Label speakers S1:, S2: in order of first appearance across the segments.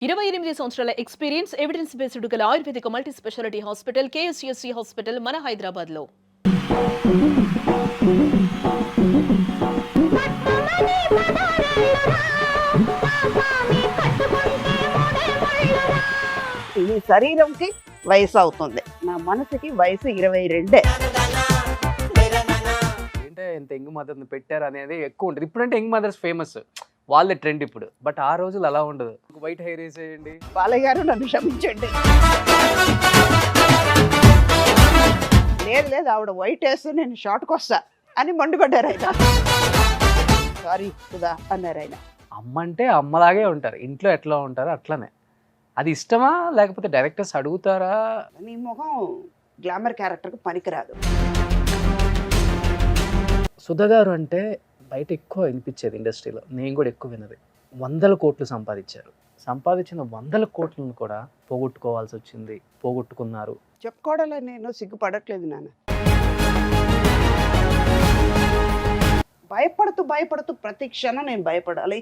S1: 28 సంవత్సరాల experience evidence based గల ఆయుర్వేదిక multi speciality hospital KSCSC hospital మన హైదరాబాద్ లో
S2: ఈ శరీరంకి వయసు అవుతుంది, నా మనసుకి వయసు 22.
S3: అంటే ఎంత యంగ్ మదర్ని పెట్టారు అనేది ఎక్కువ ఉంటుంది. ఇప్పుడంటే యంగ్ మదర్స్ ఫేమస్, వాళ్ళే ట్రెండ్ ఇప్పుడు. బట్ ఆ రోజులు అలా ఉండదు. వైట్ హెయిర్ వేసేయండి.
S2: బాలయ్య గారు నన్ను క్షమించండి. లేదు లేదు, ఆవిడ వైట్ వేస్తే నేను షార్ట్కి వస్తా అని మండిపడ్డారు ఆయన. సారీ సుధా అన్నారు ఆయన.
S3: అమ్మ అంటే అమ్మలాగే ఉంటారు, ఇంట్లో ఎట్లా ఉంటారో అట్లనే. అది ఇష్టమా లేకపోతే డైరెక్టర్స్ అడుగుతారా?
S2: నీ ముఖం గ్లామర్ క్యారెక్టర్కి పనికిరాదు.
S3: సుధా గారు అంటే బయట ఎక్కువ వినిపించేది ఇండస్ట్రీలో, నేను కూడా ఎక్కువ విన్నది. 100 కోట్లు సంపాదించారు. సంపాదించిన 100 కోట్లను కూడా పోగొట్టుకోవాల్సి వచ్చింది, పోగొట్టుకున్నారు.
S2: చెప్పుకోవడంలో నేను సిగ్గుపడట్లేదు నాన్న. భయపడుతూ ప్రతి క్షణం నేను భయపడాలి,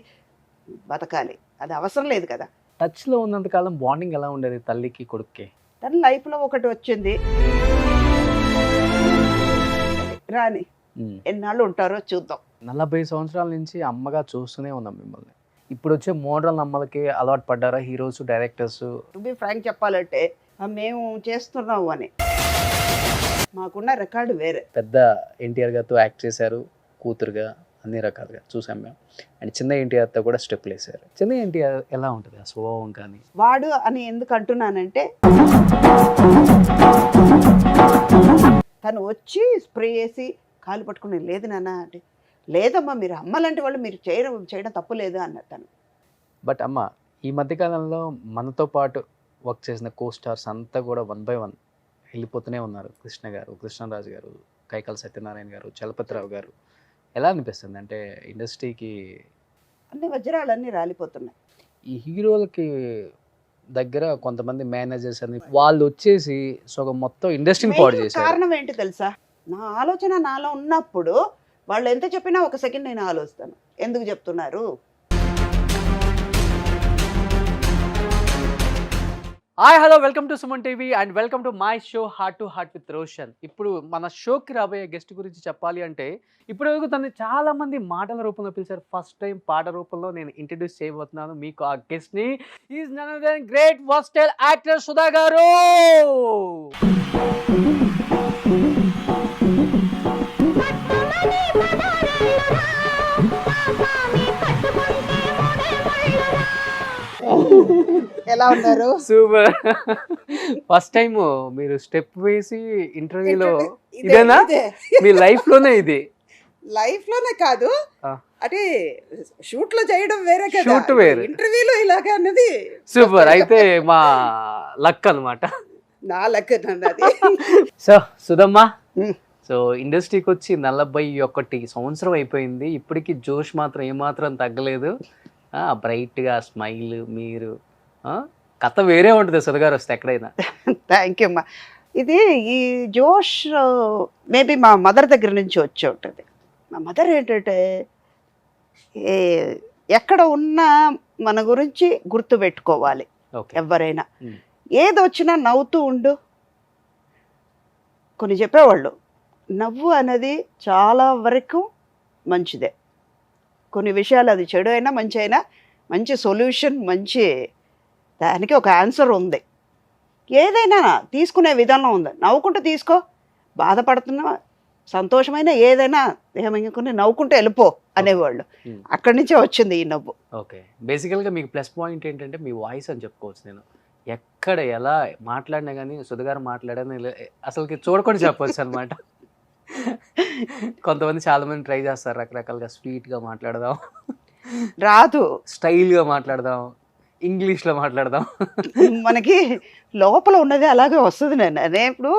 S2: బతకాలి. అది అవసరం లేదు కదా.
S3: టచ్లో ఉన్నంతకాలం బాండింగ్ ఎలా ఉండేది తల్లికి కొడుక్కి?
S2: తన లైఫ్లో ఒకటి వచ్చింది, రాని ఎన్నాళ్ళు ఉంటారో చూద్దాం.
S3: 40 సంవత్సరాల నుంచి అమ్మగా చూస్తూనే ఉన్నాం మిమ్మల్ని. ఇప్పుడు వచ్చే మోడల్ అమ్మలకి అలవాటు పడ్డారా heroes, directors?
S2: To be frank చెప్పాలంటే మేము చేస్తున్నాము అని మాకున్న రికార్డు వేరే.
S3: పెద్ద ఎన్టీఆర్ గారితో యాక్ట్ చేశారు, కూతురుగా అన్ని రకాలుగా చూసాం మేము. అండ్ చిన్న ఎన్టీఆర్తో కూడా స్టెప్లు వేశారు. చిన్న ఎన్టీఆర్ ఎలా ఉంటుంది ఆ స్వభావం కానీ?
S2: వాడు అని ఎందుకు అంటున్నానంటే, తను వచ్చి స్ప్రే చేసి కాలు పట్టుకుని లేదు నాన్న అంటే, లేదమ్మా మీరు అమ్మలాంటి వాళ్ళు, మీరు చేయడం తప్పు లేదు అన్నారు తను.
S3: బట్ అమ్మ, ఈ మధ్యకాలంలో మనతో పాటు వర్క్ చేసిన కో స్టార్స్ అంతా కూడా 1 by 1 వెళ్ళిపోతూనే ఉన్నారు. కృష్ణ గారు, కృష్ణరాజు గారు, కైకాల సత్యనారాయణ గారు, చలపతిరావు గారు. ఎలా అనిపిస్తుంది అంటే ఇండస్ట్రీకి
S2: అన్ని వజ్రాలన్నీ రాలిపోతున్నాయి.
S3: ఈ హీరోలకి దగ్గర కొంతమంది మేనేజర్స్ అని వాళ్ళు వచ్చేసి సగం మొత్తం ఇండస్ట్రీని పాడు చేశారు.
S2: కారణం ఏంటి తెలుసా? నా ఆలోచన నాలో ఉన్నప్పుడు వాళ్ళు ఎంత చెప్పినా ఒక సెకండ్ నేను ఆలోచిస్తాను, ఎందుకు చెప్తున్నారు.
S3: Hi hello, welcome to Suman TV and welcome to my show heart to heart with Roshan. ఇప్పుడు మన షోకి రాబోయే గెస్ట్ గురించి చెప్పాలి అంటే, ఇప్పుడు వరకు తను చాలా మంది మాటల రూపంలో పిలిచారు. ఫస్ట్ టైం పాట రూపంలో నేను ఇంట్రడ్యూస్ చేయబోతున్నాను మీకు ఆ గెస్ట్ ని. Is none other than great versatile actor Sudha గారు.
S2: ఎలా ఉన్నారు?
S3: సూపర్. ఫస్ట్ టైం మీరు స్టెప్ వేసి ఇంటర్వ్యూలో ఇదేనా? మీ లైఫ్ లోనే ఇది?
S2: లైఫ్ లోనే కాదు, అంటే షూట్ లో చేయడం వేరే కదా,
S3: షూట్ వేరే,
S2: ఇంటర్వ్యూలో ఇలాగా అన్నది
S3: సూపర్. అయితే మా లక్ అన్నమాట.
S2: నా లక్ అన్నది.
S3: సో సుధమ్మ, సో ఇండస్ట్రీకి వచ్చి 41 సంవత్సరం అయిపోయింది. ఇప్పటికీ జోష్ మాత్రం ఏమాత్రం తగ్గలేదు. బ్రైట్గా స్మైల్, మీరు కథ వేరే ఉంటుంది సుధా గారు వస్తే ఎక్కడైనా.
S2: థ్యాంక్ యూ అమ్మా. ఇది ఈ జోష్ మేబీ మా మదర్ దగ్గర నుంచి వచ్చి ఉంటుంది. మా మదర్ ఏంటంటే ఎక్కడ ఉన్నా మన గురించి గుర్తు పెట్టుకోవాలి ఎవరైనా. ఏది వచ్చినా నవ్వుతూ ఉండు. కొన్ని చెప్పేవాళ్ళు, నవ్వు అనేది చాలా వరకు మంచిదే. కొన్ని విషయాలు అది చెడు అయినా మంచి అయినా మంచి సొల్యూషన్, మంచి దానికి ఒక ఆన్సర్ ఉంది. ఏదైనా తీసుకునే విధానం ఉంది. నవ్వుకుంటూ తీసుకో, బాధపడుతున్నా సంతోషమైన ఏదైనా ఏమనుకుని నవ్వుకుంటూ వెళ్ళిపో అనేవాళ్ళు. అక్కడి నుంచే వచ్చింది ఈ నవ్వు.
S3: ఓకే, బేసికల్గా మీకు ప్లస్ పాయింట్ ఏంటంటే మీ వాయిస్ అని చెప్పుకోవచ్చు. నేను ఎక్కడ ఎలా మాట్లాడినా కానీ సుధా గారు మాట్లాడని అసలుకి చూడకుండా చెప్పవచ్చు అనమాట. కొంతమంది చాలా మంది ట్రై చేస్తారు రకరకాలుగా, స్వీట్గా మాట్లాడదాం,
S2: రాదు,
S3: స్టైల్గా మాట్లాడదాం, ఇంగ్లీష్లో మాట్లాడదాం.
S2: మనకి లోపల ఉన్నది అలాగే వస్తుంది. అదే ఇప్పుడు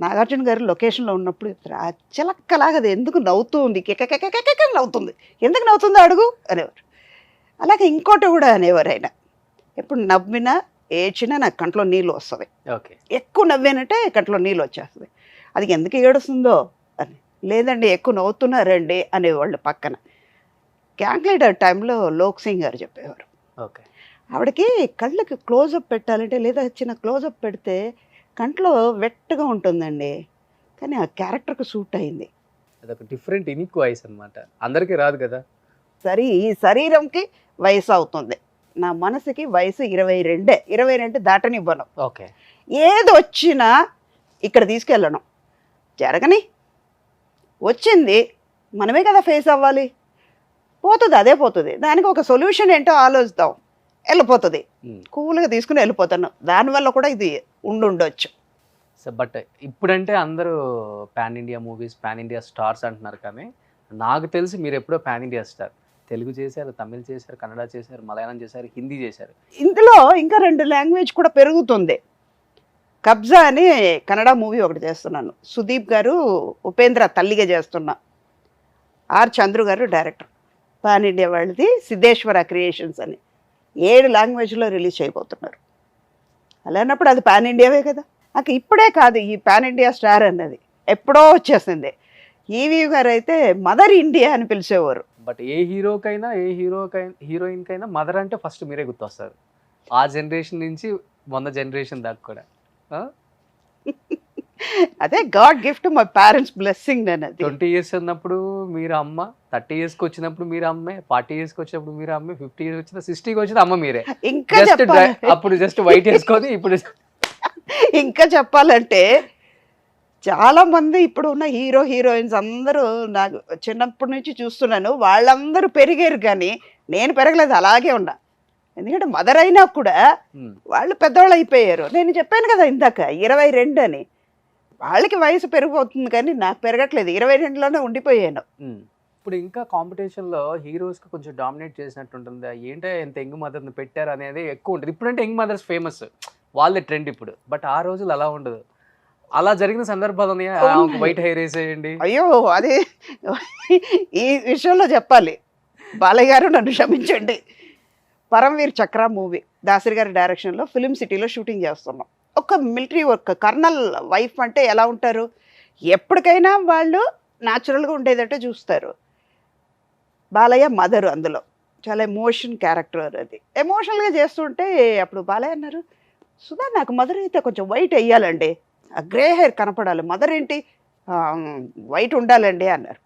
S2: నాగార్జున గారు లొకేషన్లో ఉన్నప్పుడు చిలక్కలాగా అది ఎందుకు నవ్వుతూ ఉంది, నవ్వుతుంది, ఎందుకు నవ్వుతుందో అడుగు అనేవారు. అలాగే ఇంకోటి కూడా అనేవారు ఆయన, ఎప్పుడు నవ్వినా ఏడ్చినా నాకు కంట్లో నీళ్ళు వస్తుంది.
S3: ఓకే,
S2: ఎక్కువ నవ్వానంటే కంట్లో నీళ్ళు వచ్చేస్తుంది. అది ఎందుకు ఏడుస్తుందో అని. లేదండి ఎక్కువ నవ్వుతున్నారండి అనేవాళ్ళు పక్కన. గ్యాంగ్ లీడర్ టైంలో లోక్ సింగ్ గారు చెప్పేవారు.
S3: ఓకే,
S2: ఆవిడకి కళ్ళకి క్లోజప్ పెట్టాలంటే లేదా చిన్న క్లోజప్ పెడితే కంట్లో వెట్టగా ఉంటుందండి. కానీ ఆ క్యారెక్టర్కి సూట్ అయింది.
S3: అదొక డిఫరెంట్ యూనిక్ వాయిస్ అన్నమాట. అందరికీ రాదు కదా!
S2: ఈ శరీరంకి వయసు అవుతుంది. నా మనసుకి వయసు 22. 22 దాటనివ్వను.
S3: ఓకే.
S2: ఏది వచ్చినా ఇక్కడ తీసుకెళ్ళను. జరగని వచ్చింది మనమే కదా ఫేస్ అవ్వాలి. పోతుంది, అదే పోతుంది. దానికి ఒక సొల్యూషన్ ఏంటో ఆలోచిద్దాం. వెళ్ళిపోతుంది. కూల్గా తీసుకుని వెళ్ళిపోతాను. దానివల్ల కూడా ఇది ఉండొచ్చు.
S3: సో బట్ ఇప్పుడంటే అందరూ pan India movies, pan India stars అంటున్నారు. కానీ నాకు తెలిసి మీరు ఎప్పుడో పాన్ ఇండియా స్టార్. తెలుగు చేశారు, తమిళ్ చేశారు, కన్నడ చేశారు, మలయాళం చేశారు, హిందీ చేశారు.
S2: ఇందులో ఇంకా 2 లాంగ్వేజ్ కూడా పెరుగుతుంది. కబ్జా అని కన్నడ మూవీ ఒకటి చేస్తున్నాను. సుదీప్ గారు ఉపేంద్ర తల్లిగా చేస్తున్నా. ఆర్ చంద్రు గారు డైరెక్టర్. పాన్ ఇండియా వాళ్ళది సిద్ధేశ్వర క్రియేషన్స్ అని 7 లాంగ్వేజ్లో రిలీజ్ చేయబోతున్నారు. అలా అన్నప్పుడు అది పాన్ ఇండియావే కదా. నాకు ఇప్పుడే కాదు ఈ పాన్ ఇండియా స్టార్ అన్నది, ఎప్పుడో వచ్చేసింది. ఈవీ గారు అయితే మదర్ ఇండియా అని పిలిచేవారు.
S3: బట్ ఏ హీరోకైనా ఏ హీరోయిన్కైనా మదర్ అంటే ఫస్ట్ మీరే గుర్తొస్తారు. ఆ జనరేషన్ నుంచి 100 జనరేషన్ దాకా కూడా.
S2: అదే God gift, my parents blessing. నేను
S3: 20 years ఉన్నప్పుడు మీరు అమ్మ, 30 yearsకి వచ్చినప్పుడు మీరు అమ్మే, 40 yearsకి వచ్చినప్పుడు మీరు అమ్మే, 50 years వచ్చిన 60కి వచ్చిన అమ్మ మీరే.
S2: ఇంకా
S3: అప్పుడు జస్ట్ వైట్ వేసుకొని ఇప్పుడు
S2: ఇంకా చెప్పాలంటే చాలా మంది ఇప్పుడు ఉన్న హీరోయిన్స్ అందరూ నాకు చిన్నప్పటి నుంచి చూస్తున్నాను. వాళ్ళందరూ పెరిగారు కానీ నేను పెరగలేదు, అలాగే ఉన్నా. ఎందుకంటే మదర్ అయినా కూడా వాళ్ళు పెద్దవాళ్ళు అయిపోయారు. నేను చెప్పాను కదా ఇందాక 22 అని. వాళ్ళకి వయసు పెరిగిపోతుంది కానీ నాకు పెరగట్లేదు. 22లోనే ఉండిపోయాను.
S3: ఇప్పుడు ఇంకా కాంపిటీషన్లో హీరోస్కి కొంచెం డామినేట్ చేసినట్టు ఉంటుంది. ఏంటో ఎంత యంగ్ మదర్ని పెట్టారు అనేది ఎక్కువ ఉంటుంది. ఇప్పుడంటే యంగ్ మదర్స్ ఫేమస్, వాళ్ళే ట్రెండ్ ఇప్పుడు. బట్ ఆ రోజులు అలా ఉండదు. అలా జరిగిన సందర్భాలు వైట్ హెయిర్ వేసేయండి.
S2: అయ్యో, అది ఈ విషయంలో చెప్పాలి. బాలయ్య గారు నన్ను క్షమించండి. పరమవీర్ చక్ర మూవీ దాసరి గారి డైరెక్షన్లో ఫిలిం సిటీలో షూటింగ్ చేస్తున్నాం. ఒక మిలిటరీ వర్క్, కర్నల్ వైఫ్ అంటే ఎలా ఉంటారు, ఎప్పటికైనా వాళ్ళు న్యాచురల్గా ఉండేదంటే చూస్తారు. బాలయ్య మదరు అందులో చాలా ఎమోషన్ క్యారెక్టర్. అది ఎమోషనల్గా చేస్తుంటే అప్పుడు బాలయ్య అన్నారు, సుధా నాకు మదర్ అయితే కొంచెం వైట్ వేయాలండి, ఆ గ్రే హెయిర్ కనపడాలి, మదర్ ఏంటి వైట్ ఉండాలండి అన్నారు.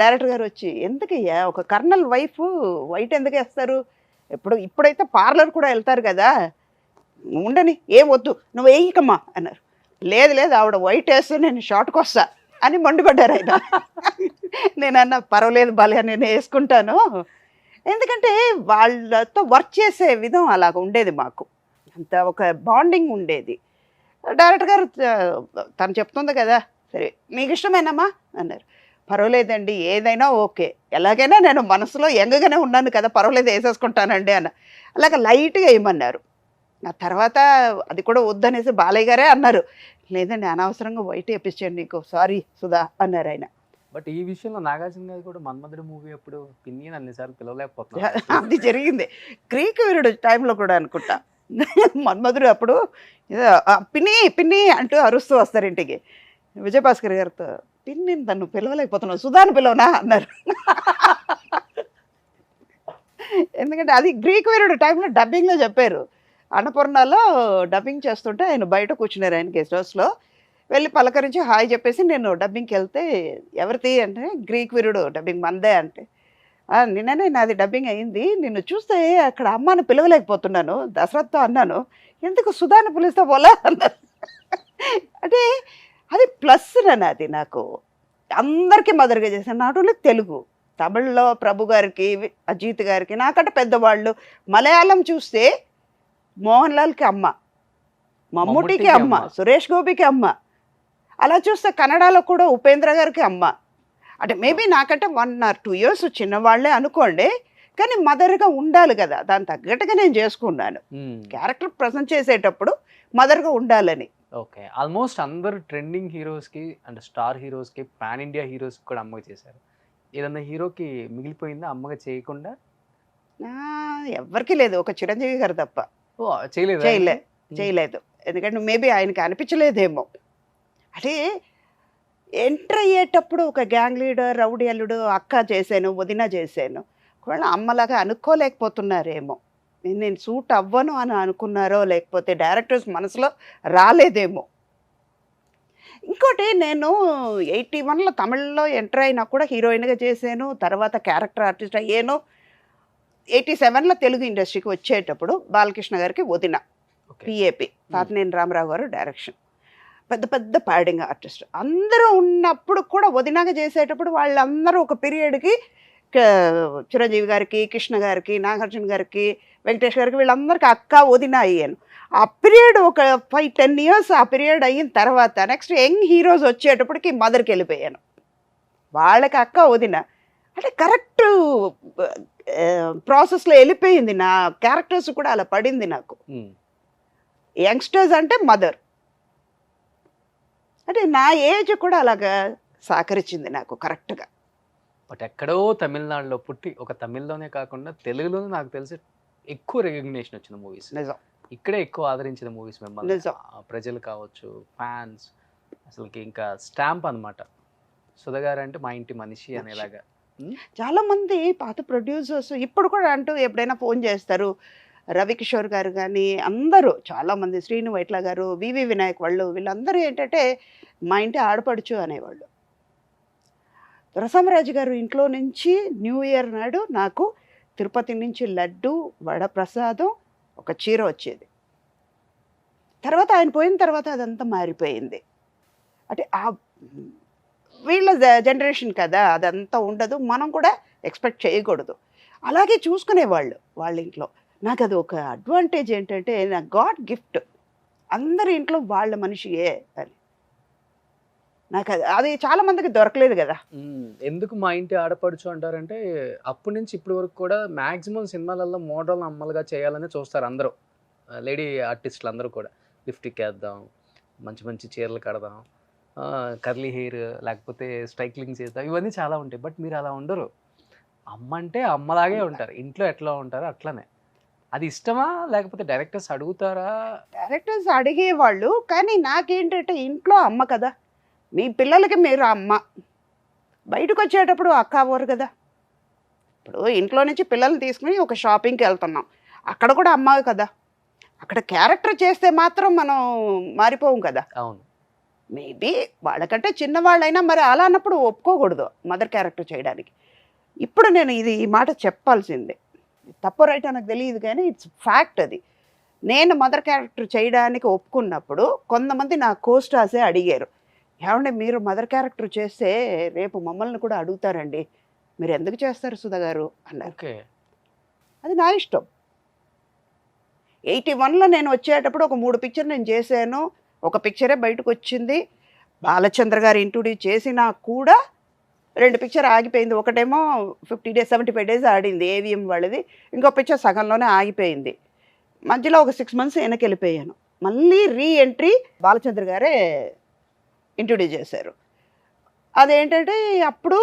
S2: డైరెక్టర్ గారు వచ్చి, ఎందుకయ్యా ఒక కర్నల్ వైఫ్ వైట్ ఎందుకు వేస్తారు, ఇప్పుడైతే పార్లర్ కూడా వెళ్తారు కదా, ఉండని, ఏం వద్దు నువ్వు వేయకమ్మా అన్నారు. లేదు ఆవిడ వైట్ వేస్తే నేను షార్ట్కి వస్తా అని మండిపడ్డారు ఆయన. నేనన్నా పర్వాలేదు బాలయ్య, నేను వేసుకుంటాను. ఎందుకంటే వాళ్ళతో వర్క్ చేసే విధం అలాగ ఉండేది. మాకు అంత ఒక బాండింగ్ ఉండేది. డైరెక్టర్ గారు తను చెప్తుంది కదా, సరే మీకు ఇష్టమేనమ్మా అన్నారు. పర్వాలేదండి, ఏదైనా ఓకే, ఎలాగైనా నేను మనసులో యంగ్గానే ఉన్నాను కదా, పర్వాలేదు వేసేసుకుంటానండి అన్న. అలాగ లైట్గా వేయమన్నారు. ఆ తర్వాత అది కూడా వద్దనేసి బాలయ్య గారే అన్నారు, లేదండి అనవసరంగా వైట్ వేపించండి నీకు, సారీ సుధా అన్నారు ఆయన.
S3: బట్ ఈ విషయంలో నాగార్జున గారు కూడా మన్మధుడు మూవీ అప్పుడు పిన్ని అన్నిసార్లు పిలవలేకపోతున్నారు.
S2: అది జరిగింది. గ్రీక్ వీరుడు టైంలో కూడా అనుకుంటా. మన్మధుడు అప్పుడు పిన్ని పిన్ని అంటూ అరుస్తూ వస్తారు ఇంటికి. విజయభాస్కర్ గారితో, పిన్ని తను పిలవలేకపోతున్నావు, సుధాను పిలవనా అన్నారు. ఎందుకంటే అది గ్రీక్ వీరుడు టైంలో డబ్బింగ్లో చెప్పారు. అన్నపూర్ణలో డబ్బింగ్ చేస్తుంటే ఆయన బయట కూర్చున్నారు, ఆయన గెస్ట్ హౌస్లో. వెళ్ళి పలకరించి హాయ్ చెప్పేసి నేను డబ్బింగ్కి వెళ్తే, ఎవరిది అంటే గ్రీక్ వీరుడు డబ్బింగ్ మందే అంటే, నిన్ననే నాది డబ్బింగ్ అయింది, నిన్ను చూస్తే అక్కడ అమ్మను పిలవలేకపోతున్నాను దశరథ్తో అన్నాను, ఎందుకు సుధాను పిలుస్తా పోలా అన్నారు. అంటే అది ప్లస్ అది నాకు అందరికీ మదర్గా చేశాను. నాట్ ఓన్లీ తెలుగు, తమిళ్లో ప్రభు గారికి, అజిత్ గారికి, నాకంటే పెద్దవాళ్ళు. మలయాళం చూస్తే మోహన్ లాల్కి అమ్మ, మమ్ముటికి అమ్మ, సురేష్ గోపికి అమ్మ. అలా చూస్తే కన్నడలో కూడా ఉపేంద్ర గారికి అమ్మ. అంటే మేబీ నాకంటే 1 or 2 years చిన్నవాళ్లే అనుకోండి, కానీ మదర్గా ఉండాలి కదా, దాని తగ్గట్టుగా నేను చేసుకున్నాను. క్యారెక్టర్ ప్రజెంట్ చేసేటప్పుడు మదర్గా ఉండాలని.
S3: ఓకే, ఆల్మోస్ట్ అందరు ట్రెండింగ్ హీరోస్కి అండ్ స్టార్ హీరోస్కి, పాన్ ఇండియా హీరోస్కి కూడా అమ్మగా చేశారు. ఏదన్నా హీరోకి మిగిలిపోయిందా అమ్మగా చేయకుండా?
S2: ఎవరికి లేదు, ఒక చిరంజీవి గారు తప్ప. చేయలేదు. ఎందుకంటే మేబీ ఆయనకి అనిపించలేదేమో. అంటే ఎంటర్ అయ్యేటప్పుడు ఒక గ్యాంగ్ లీడర్, రౌడీ అల్లుడు, అక్క చేశాను, వదిన చేశాను, ఒకవేళ అమ్మలాగా అనుకోలేకపోతున్నారేమో. నేను సూట్ అవ్వను అని అనుకున్నారో లేకపోతే డైరెక్టర్స్ మనసులో రాలేదేమో. ఇంకోటి నేను 81లో తమిళ్లో ఎంటర్ అయినా కూడా హీరోయిన్గా చేశాను, తర్వాత క్యారెక్టర్ ఆర్టిస్ట్ అయ్యాను. 87లో తెలుగు ఇండస్ట్రీకి వచ్చేటప్పుడు బాలకృష్ణ గారికి వదిన
S3: ఓకే.
S2: పిఏపి తాతినేని రామారావు గారు డైరెక్షన్, పెద్ద పెద్ద ప్యాడింగ్ ఆర్టిస్ట్ అందరూ ఉన్నప్పుడు కూడా వదినగా చేసేటప్పుడు వాళ్ళందరూ ఒక పీరియడ్కి చిరంజీవి గారికి, కృష్ణ గారికి, నాగార్జున గారికి, వెంకటేష్ గారికి వీళ్ళందరికీ అక్క వదిన అయ్యాను. ఆ పీరియడ్ ఒక 5-10 ఇయర్స్ ఆ పీరియడ్ అయిన తర్వాత నెక్స్ట్ యంగ్ హీరోస్ వచ్చేటప్పటికి మదర్కి వెళ్ళిపోయాను. వాళ్ళకి అక్క వదిన అంటే కరెక్ట్ ప్రాసెస్లో వెళ్ళిపోయింది. నా క్యారెక్టర్స్ కూడా అలా పడింది నాకు. యంగ్స్టర్స్ అంటే మదర్ అంటే నా ఏజ్ కూడా అలాగా సహకరించింది నాకు కరెక్ట్గా.
S3: బట్ ఎక్కడో తమిళనాడులో పుట్టి ఒక తమిళ్లోనే కాకుండా తెలుగులోనే నాకు తెలిసి ఎక్కువ రికగ్నేషన్ వచ్చిన మూవీస్,
S2: నిజం
S3: ఇక్కడే ఎక్కువ ఆదరించిన మూవీస్ మిమ్మల్ని.
S2: నిజం.
S3: ప్రజలు కావచ్చు, ఫ్యాన్స్, అసలుకి ఇంకా స్టాంప్ అనమాట. సుధా గారు అంటే మా ఇంటి మనిషి అనేలాగా.
S2: చాలామంది పాత ప్రొడ్యూసర్స్ ఇప్పుడు కూడా అంటూ ఎప్పుడైనా ఫోన్ చేస్తారు. రవికిషోర్ గారు కానీ అందరూ చాలామంది, శ్రీను వైట్ల గారు, వివి వినాయక్ వాళ్ళు, వీళ్ళందరూ ఏంటంటే మా ఇంటి ఆడపడుచు అనేవాళ్ళు. రసమరాజు గారు ఇంట్లో నుంచి న్యూ ఇయర్ నాడు నాకు తిరుపతి నుంచి లడ్డు, వడప్రసాదం, ఒక చీర వచ్చేది. తర్వాత ఆయన పోయిన తర్వాత అదంతా మారిపోయింది. అంటే ఆ వీళ్ళ జనరేషన్ కదా, అదంతా ఉండదు, మనం కూడా ఎక్స్పెక్ట్ చేయకూడదు. అలాగే చూసుకునేవాళ్ళు వాళ్ళ ఇంట్లో. నాకు అది ఒక అడ్వాంటేజ్ ఏంటంటే నా గాడ్ గిఫ్ట్, అందరి ఇంట్లో వాళ్ళ మనిషియే అని. నాకు అది చాలా మందికి దొరకలేదు కదా.
S3: ఎందుకు మా ఇంటి ఆడపడుచు అంటారంటే అప్పటి నుంచి ఇప్పటి వరకు కూడా మ్యాక్సిమం సినిమాలలో మోడల్ అమ్మలుగా చేయాలని చూస్తారు అందరూ, లేడీ ఆర్టిస్టులు అందరూ కూడా. లిప్స్టిక్ వేద్దాం, మంచి మంచి చీరలు కడదాం, కర్లీ హెయిర్, లేకపోతే స్ట్రైక్లింగ్ చేద్దాం, ఇవన్నీ చాలా ఉంటాయి. బట్ మీరు అలా ఉండరు. అమ్మ అంటే అమ్మలాగే ఉంటారు, ఇంట్లో ఎట్లా ఉంటారో అట్లనే. అది ఇష్టమా లేకపోతే డైరెక్టర్స్ అడుగుతారా?
S2: డైరెక్టర్స్ అడిగేవాళ్ళు, కానీ నాకేంటంటే ఇంట్లో అమ్మ కదా, మీ పిల్లలకి మీరు అమ్మ, బయటకు వచ్చేటప్పుడు అక్క అవ్వరు కదా. ఇప్పుడు ఇంట్లో నుంచి పిల్లల్ని తీసుకుని ఒక షాపింగ్కి వెళ్తున్నాం, అక్కడ కూడా అమ్మ కదా. అక్కడ క్యారెక్టర్ చేస్తే మాత్రం మనం మారిపోం కదా.
S3: అవును.
S2: మేబీ వాళ్ళకంటే చిన్నవాళ్ళైనా మరి అలా అన్నప్పుడు ఒప్పుకోకూడదు మదర్ క్యారెక్టర్ చేయడానికి. ఇప్పుడు నేను ఈ మాట చెప్పాల్సిందే, తప్పు రైట్ నాకు తెలియదు కానీ ఇట్స్ ఫ్యాక్ట్. అది నేను మదర్ క్యారెక్టర్ చేయడానికి ఒప్పుకున్నప్పుడు కొంతమంది నా కోస్టార్సే అడిగారు, ఏమంటే మీరు మదర్ క్యారెక్టర్ చేస్తే రేపు మమ్మల్ని కూడా అడుగుతారండి, మీరు ఎందుకు చేస్తారు సుధా గారు అన్నారు.
S3: ఓకే.
S2: అది నా ఇష్టం. 81లో నేను వచ్చేటప్పుడు ఒక 3 పిక్చర్ నేను చేశాను, ఒక పిక్చరే బయటకు వచ్చింది. బాలచంద్ర గారు ఇంట్రొడ్యూస్ చేసినా కూడా 2 పిక్చర్ ఆగిపోయింది. ఒకటేమో 50 days 75 days ఆడింది ఏవిఎం వాళ్ళది, ఇంకో పిక్చర్ సగంలోనే ఆగిపోయింది. మధ్యలో ఒక 6 months వెనక్కి వెళ్ళిపోయాను. మళ్ళీ రీఎంట్రీ బాలచంద్ర గారే ఇంట్రొడ్యూస్ చేశారు. అదేంటంటే అప్పుడు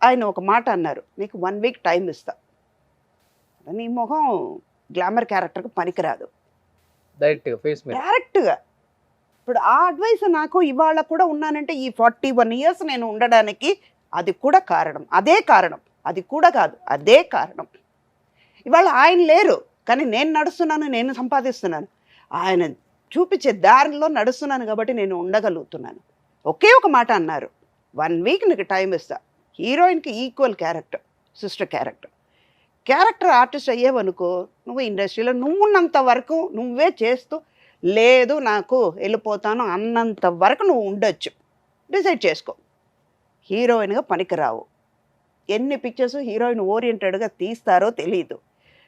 S2: ఆయన ఒక మాట అన్నారు, నీకు 1 week టైం ఇస్తా, నీ మొహం గ్లామర్ క్యారెక్టర్కి పనికిరాదు
S3: డైరెక్ట్గా ఫేస్ మీద.
S2: డైరెక్ట్గా. ఇప్పుడు ఆ అడ్వైస్ నాకు ఇవాళ కూడా ఉన్నానంటే ఈ 41 years నేను ఉండడానికి అది కూడా కారణం, అదే కారణం, అది కూడా కాదు, అదే కారణం. ఇవాళ ఆయన లేరు కానీ నేను నడుస్తున్నాను, నేను సంపాదిస్తున్నాను, ఆయన చూపించే దారిలో నడుస్తున్నాను కాబట్టి నేను ఉండగలుగుతున్నాను. ఒకే ఒక మాట అన్నారు, 1 week నీకు టైం ఇస్తా, హీరోయిన్కి equal character, sister character artist అయ్యేవనుకో నువ్వు ఇండస్ట్రీలో నువ్వున్నంత వరకు నువ్వే చేస్తూ, లేదు నాకు వెళ్ళిపోతాను అన్నంత వరకు నువ్వు ఉండొచ్చు, డిసైడ్ చేసుకో. హీరోయిన్గా పనికిరావు. ఎన్ని పిక్చర్స్ హీరోయిన్ ఓరియంటెడ్గా తీస్తారో తెలియదు.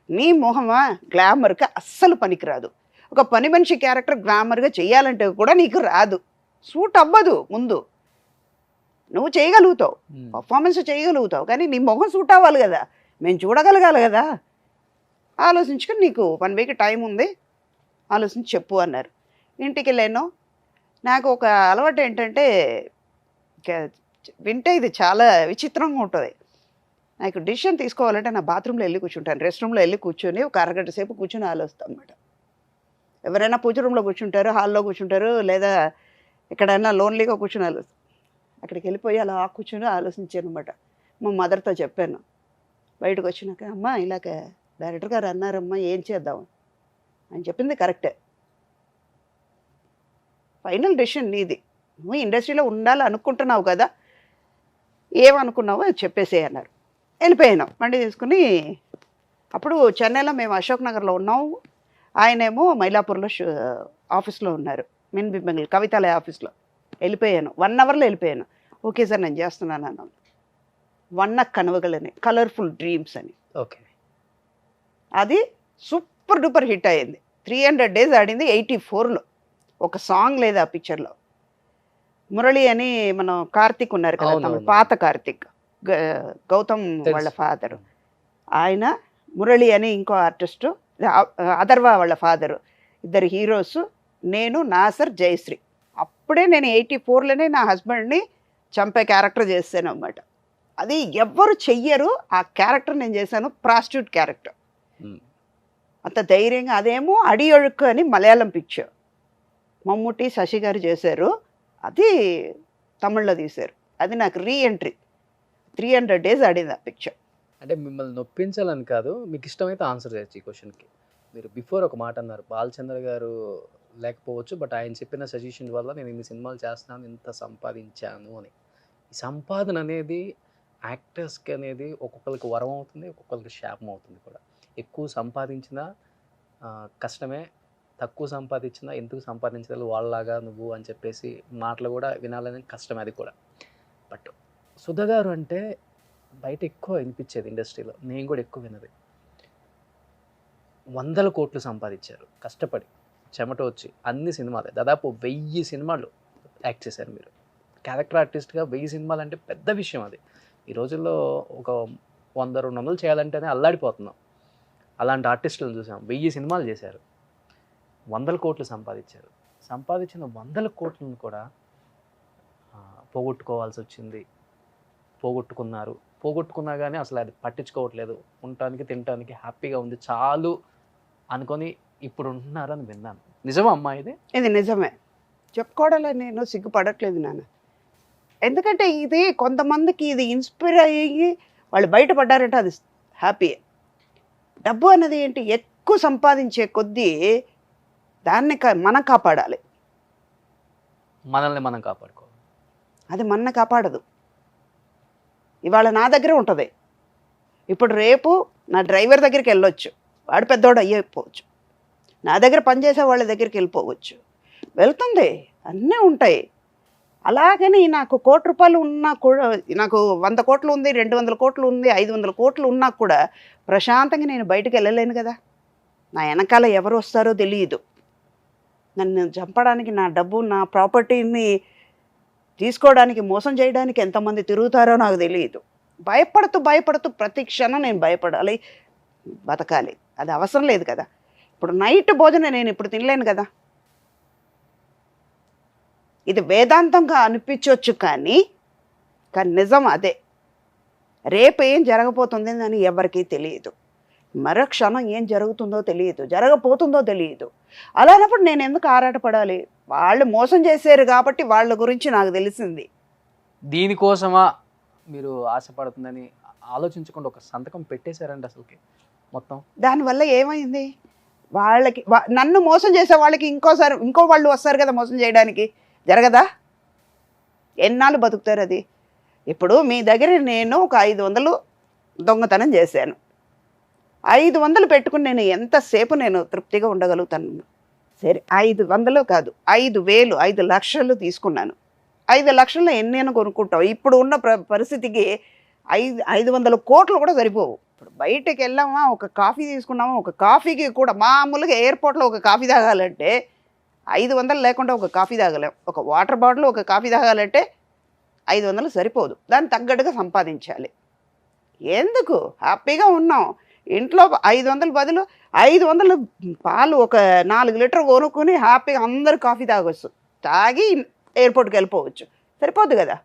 S2: నీ మొహమా గ్లామర్గా అస్సలు పనికిరాదు. ఒక పని మనిషి క్యారెక్టర్ గ్లామర్గా చేయాలంటే కూడా నీకు రాదు, సూట్ అవ్వదు. ముందు నువ్వు చేయగలుగుతావు, పర్ఫార్మెన్స్ చేయగలుగుతావు, కానీ నీ మొహం సూట్ అవ్వాలి కదా, మేము చూడగలగాలి కదా. ఆలోచించుకుని నీకు 1 week టైం ఉంది, ఆలోచించి చెప్పు అన్నారు. ఇంటికి వెళ్ళాను. నాకు ఒక అలవాటు ఏంటంటే వింటే ఇది చాలా విచిత్రంగా ఉంటుంది. నాకు డిసిషన్ తీసుకోవాలంటే నా బాత్రూంలో వెళ్ళి కూర్చుంటాను, రెస్ట్ రూమ్లో వెళ్ళి కూర్చొని ఒక అరగంట సేపు కూర్చొని ఆలోచిస్తాను అన్నమాట. ఎవరైనా పూజ రూమ్లో కూర్చుంటారు, హాల్లో కూర్చుంటారు, లేదా ఎక్కడైనా లోన్లీగా కూర్చొని ఆలోచిస్తాను. అక్కడికి వెళ్ళిపోయి అలా కూర్చొని ఆలోచించాను అనమాట. మా మదర్తో చెప్పాను. బయటకు వచ్చినాక, అమ్మ ఇలాగ డైరెక్టర్ గారు అన్నారమ్మా ఏం చేద్దాం అని చెప్పింది కరెక్టే. ఫైనల్ డెసిషన్ నీది, నువ్వు ఇండస్ట్రీలో ఉండాలి అనుకుంటున్నావు కదా, ఏమనుకున్నావో అది చెప్పేసే అన్నారు. వెళ్ళిపోయాను బండి తీసుకుని. అప్పుడు చెన్నైలో మేము అశోక్ నగర్లో ఉన్నాం, ఆయనేమో మైలాపూర్లో ఆఫీస్లో ఉన్నారు, మిన్ బింబంగిల్ కవితాలయ ఆఫీస్లో. వెళ్ళిపోయాను, 1 అవర్లో వెళ్ళిపోయాను. ఓకే సార్ నేను చేస్తున్నాను అన్నాను. వన్న కనవగలని కలర్ఫుల్ డ్రీమ్స్ అని,
S3: ఓకే.
S2: అది సూపర్ డూపర్ హిట్ అయ్యింది. 300 days ఆడింది 84లో. ఒక సాంగ్ లేదు ఆ పిక్చర్లో. మురళి అని మనం కార్తిక్ ఉన్నారు కదా, తమిళ పాత కార్తిక్, గౌతమ్ వాళ్ళ ఫాదరు ఆయన, మురళి అని ఇంకో ఆర్టిస్టు, అథర్వ వాళ్ళ ఫాదరు, ఇద్దరు హీరోస్, నేను, నాసర్, జయశ్రీ. అప్పుడే నేను 84లోనే నా హస్బెండ్ని చంపే క్యారెక్టర్ చేశాను అన్నమాట. అది ఎవ్వరు చెయ్యరు ఆ క్యారెక్టర్ నేను చేశాను, ప్రాస్టిట్యూట్ క్యారెక్టర్. అంత ధైర్యంగా, అదేమో అడియొഴുക്ക് అని మలయాళం పిక్చర్, మమ్ముట్టి శశి గారు చేశారు, అది తమిళ్లో తీశారు. అది నాకు రీఎంట్రీ. 300 days ఆడింది ఆ పిక్చర్.
S3: అంటే మిమ్మల్ని నొప్పించాలని కాదు, మీకు ఇష్టమైతే ఆన్సర్ చేయొచ్చు ఈ క్వశ్చన్కి. మీరు బిఫోర్ ఒక మాట అన్నారు, బాలచంద్ర గారు లేకపోవచ్చు, బట్ ఆయన చెప్పిన సజెషన్ వల్ల నేను ఇన్ని సినిమాలు చేస్తున్నాను, ఇంత సంపాదించాను అని. ఈ సంపాదన అనేది యాక్టర్స్కి అనేది ఒక్కొక్కరికి వరం అవుతుంది, ఒక్కొక్కరికి శాపం అవుతుంది కూడా. ఎక్కువ సంపాదించినా కష్టమే, తక్కువ సంపాదించినా ఎందుకు సంపాదించలేదు వాళ్ళలాగా నువ్వు అని చెప్పేసి మాటలు కూడా వినాలని కష్టమే అది కూడా. బట్ సుధా గారు అంటే బయట ఎక్కువ వినిపించేది ఇండస్ట్రీలో, నేను కూడా ఎక్కువ విన్నది. 100 కోట్లు సంపాదించారు కష్టపడి, చెమట వచ్చి, అన్ని సినిమాలే, దాదాపు 1000 సినిమాలు యాక్ట్ చేశారు మీరు. క్యారెక్టర్ ఆర్టిస్ట్గా 1000 సినిమాలు అంటే పెద్ద విషయం అది. ఈ రోజుల్లో ఒక 100-200 చేయాలంటేనే అల్లాడిపోతున్నాం. అలాంటి ఆర్టిస్టులను చూసాం, 1000 సినిమాలు చేశారు, 100 కోట్లు సంపాదించారు. సంపాదించిన 100 కోట్లను కూడా పోగొట్టుకోవాల్సి వచ్చింది, పోగొట్టుకున్నారు. పోగొట్టుకున్నా కానీ అసలు అది పట్టించుకోవట్లేదు, ఉండటానికి తినటానికి హ్యాపీగా ఉంది చాలు అనుకొని ఇప్పుడు ఉంటున్నారని విన్నాను. నిజమా అమ్మా ఇది?
S2: ఇది నిజమే, చెప్పుకోవడంలో నేను సిగ్గుపడట్లేదు నాన్న. ఎందుకంటే ఇది కొంతమందికి ఇది ఇన్స్పైర్ అయ్యి వాళ్ళు బయటపడ్డారంటే అది హ్యాపీ. డబ్బు అన్నది ఏంటి, ఎక్కువ సంపాదించే కొద్దీ దాన్ని మనం కాపాడాలి,
S3: మనల్ని మనం కాపాడుకోవాలి.
S2: అది మన కాపాడదు. ఇవాళ నా దగ్గర ఉంటుంది, ఇప్పుడు రేపు నా డ్రైవర్ దగ్గరికి వెళ్ళొచ్చు, వాడు పెద్దవాడు అయ్యిపోవచ్చు, నా దగ్గర పనిచేసే వాళ్ళ దగ్గరికి వెళ్ళిపోవచ్చు, వెళ్తుంది, అన్నీ ఉంటాయి. అలాగని నాకు 1 కోటి రూపాయలు ఉన్నా కూడా, నాకు 100 కోట్లు ఉంది, 200 కోట్లు ఉంది, 500 కోట్లు ఉన్నా కూడా ప్రశాంతంగా నేను బయటకు వెళ్ళలేను కదా. నా వెనకాల ఎవరు వస్తారో తెలియదు, నన్ను చంపడానికి, నా డబ్బు, నా ప్రాపర్టీని తీసుకోవడానికి, మోసం చేయడానికి ఎంతమంది తిరుగుతారో నాకు తెలియదు. భయపడుతూ ప్రతి క్షణం నేను భయపడాలి, బతకాలి. అది అవసరం లేదు కదా. ఇప్పుడు నైట్ భోజనం నేను ఇప్పుడు తినలేను కదా. ఇది వేదాంతంగా అనిపించవచ్చు కానీ నిజం అదే. రేపు ఏం జరగబోతుంది అని ఎవరికీ తెలియదు, మరో క్షణం ఏం జరుగుతుందో తెలియదు, జరగబోతుందో తెలియదు. అలానప్పుడు నేను ఎందుకు ఆరాటపడాలి? వాళ్ళు మోసం చేశారు కాబట్టి వాళ్ళ గురించి నాకు తెలిసింది.
S3: దీనికోసమా మీరు ఆశపడుతుందని ఆలోచించకుండా ఒక సంతకం పెట్టేశారండి అసలుకి మొత్తం.
S2: దానివల్ల ఏమైంది? వాళ్ళకి నన్ను మోసం చేసే వాళ్ళకి ఇంకో వాళ్ళు వస్తారు కదా మోసం చేయడానికి, జరగదా? ఎన్నాళ్ళు బతుకుతారు అది? ఇప్పుడు మీ దగ్గర నేను ఒక 500 దొంగతనం చేశాను, 500 పెట్టుకుని నేను ఎంతసేపు నేను తృప్తిగా ఉండగలుగుతాను? సరే 500 కాదు, 5,000, 5 లక్షలు తీసుకున్నాను. 5 లక్షల్లో ఎన్నైనా కొనుక్కుంటావు. ఇప్పుడు ఉన్న పరిస్థితికి 500 కోట్లు కూడా సరిపోవు. ఇప్పుడు బయటకు వెళ్ళామా, ఒక కాఫీ తీసుకున్నామా, ఒక కాఫీకి కూడా మామూలుగా ఎయిర్పోర్ట్లో ఒక కాఫీ తాగాలంటే 500 లేకుండా ఒక కాఫీ తాగలేం. ఒక వాటర్ బాటిల్, ఒక కాఫీ తాగాలంటే 500 సరిపోదు, దాన్ని తగ్గట్టుగా సంపాదించాలి. ఎందుకు? హ్యాపీగా ఉన్నాం ఇంట్లో. 500 బదులు 500 పాలు ఒక 4 లీటర్ కొనుక్కొని హ్యాపీగా అందరూ కాఫీ తాగొచ్చు, తాగి ఎయిర్పోర్ట్కి వెళ్ళిపోవచ్చు, సరిపోద్దు కదా.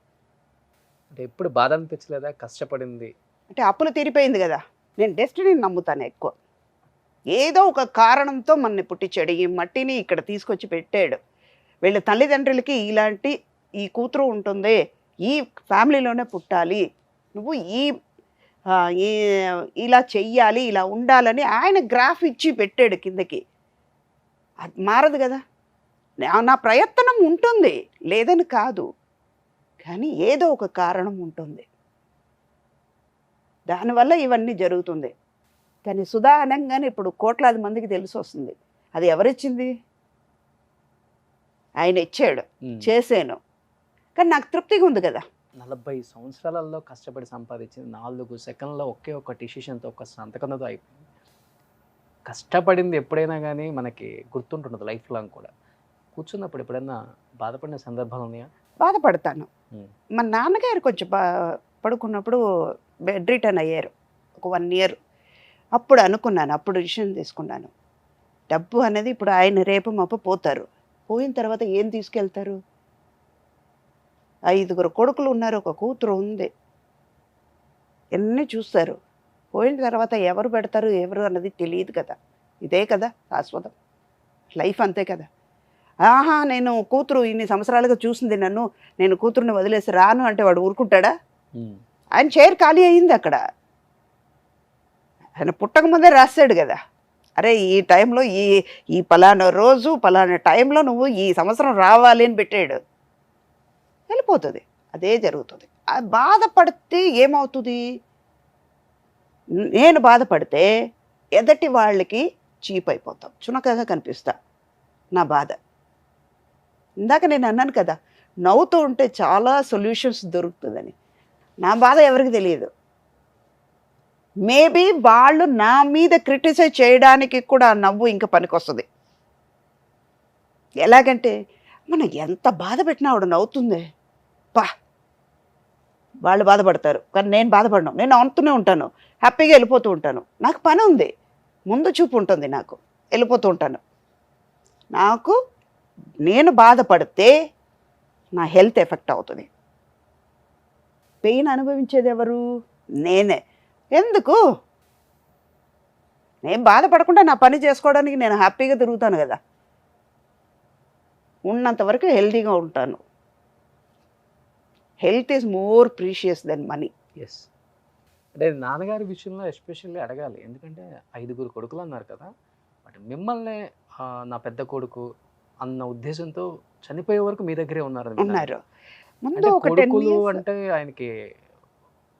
S3: అంటే ఎప్పుడు బాధ అనిపించలేదా కష్టపడింది?
S2: అంటే అప్పులు తీరిపోయింది కదా. నేను డెస్టినీని నమ్ముతాను ఎక్కువ. ఏదో ఒక కారణంతో మనని పుట్టించాడు, ఈ మట్టిని ఇక్కడ తీసుకొచ్చి పెట్టాడు. వీళ్ళ తల్లిదండ్రులకి ఈ కూతురు ఉంటుంది, ఈ ఫ్యామిలీలోనే పుట్టాలి, నువ్వు ఈ ఆ, ఇలా చెయ్యాలి ఇలా ఉండాలని ఆయన గ్రాఫ్ ఇచ్చి పెట్టాడు కిందకి. అది మారదు కదా. నా ప్రయత్నం ఉంటుంది లేదని కాదు, కానీ ఏదో ఒక కారణం ఉంటుంది, దానివల్ల ఇవన్నీ జరుగుతుంది. కానీ సుధా అనగానే ఇప్పుడు కోట్లాది మందికి తెలిసి వస్తుంది. అది ఎవరిచ్చింది? ఆయన ఇచ్చాడు, చేసాను, కానీ నాకు తృప్తిగా ఉంది కదా.
S3: 40 సంవత్సరాలలో కష్టపడి సంపాదించింది 4 సెకండ్లో ఒకే ఒక డిసిషన్తో ఒక సంతకంతో అయిపోయింది. కష్టపడింది ఎప్పుడైనా కానీ మనకి గుర్తుంటుండదు లైఫ్ లాంగ్ కూడా. కూర్చున్నప్పుడు ఎప్పుడైనా బాధపడిన సందర్భాలు ఉన్నాయా?
S2: బాధపడతాను. మా నాన్నగారు కొంచెం పడుకున్నప్పుడు బెడ్ రిటర్న్ అయ్యారు ఒక 1 year. అప్పుడు అనుకున్నాను, అప్పుడు డిసిషన్ తీసుకున్నాను, డబ్బు అనేది ఇప్పుడు ఆయన రేపు మాపు పోతారు, పోయిన తర్వాత ఏం తీసుకెళ్తారు? 5 కొడుకులు ఉన్నారు, ఒక కూతురు ఉంది, ఎన్ని చూస్తారు. పోయిన తర్వాత ఎవరు పెడతారు ఎవరు అన్నది తెలియదు కదా. ఇదే కదా శాశ్వతం, లైఫ్ అంతే కదా. ఆహా నేను కూతురు ఇన్ని సంవత్సరాలుగా చూసింది నన్ను, నేను కూతురుని వదిలేసి రాను అంటే వాడు ఊరుకుంటాడా? ఆయన చైర్ ఖాళీ అయింది అక్కడ, ఆయన పుట్టక ముందే రాశాడు కదా, అరే ఈ టైంలో ఈ పలానా రోజు పలానా టైంలో నువ్వు ఈ సంవత్సరం రావాలి అని పెట్టాడు. వెళ్ళిపోతుంది, అదే జరుగుతుంది. బాధపడితే ఏమవుతుంది? నేను బాధపడితే ఎదటి వాళ్ళకి చీప్ అయిపోతాం, చునకగా కనిపిస్తా. నా బాధ ఇందాక నేను అన్నాను కదా, నవ్వుతూ ఉంటే చాలా సొల్యూషన్స్ దొరుకుతుందని. నా బాధ ఎవరికి తెలియదు. మేబీ వాళ్ళు నా మీద క్రిటిసైజ్ చేయడానికి కూడా ఆ నవ్వు ఇంకా పనికొస్తుంది. ఎలాగంటే మనం ఎంత బాధ పెట్టినా ఆవిడ నవ్వుతుంది, పా వాళ్ళు బాధపడతారు కానీ నేను బాధపడను, నేను నవ్వుతూనే ఉంటాను, హ్యాపీగా వెళ్ళిపోతూ ఉంటాను. నాకు పని ఉంది, ముందు చూపు ఉంటుంది, నాకు వెళ్ళిపోతూ ఉంటాను. నాకు నేను బాధపడితే నా హెల్త్ ఎఫెక్ట్ అవుతుంది. పెయిన్ అనుభవించేది ఎవరు? నేనే. ఎందుకు? నేను బాధపడకుండా నా పని చేసుకోవడానికి నేను హ్యాపీగా తిరుగుతాను కదా. ఉన్నంతవరకు హెల్తీగా ఉంటాను. Health is more precious than money.
S3: Yes, అంటే నాన్నగారి విషయంలో ఎస్పెషల్లీ అడగాలి, ఎందుకంటే 5 కొడుకులు అన్నారు కదా, బట్ మిమ్మల్ని నా పెద్ద కొడుకు అన్న ఉద్దేశంతో చనిపోయే వరకు మీ దగ్గరే
S2: ఉన్నారు. ముందు
S3: అంటే
S2: ఒక 10
S3: కొడుకులు
S2: years
S3: అంటే ఆయనకి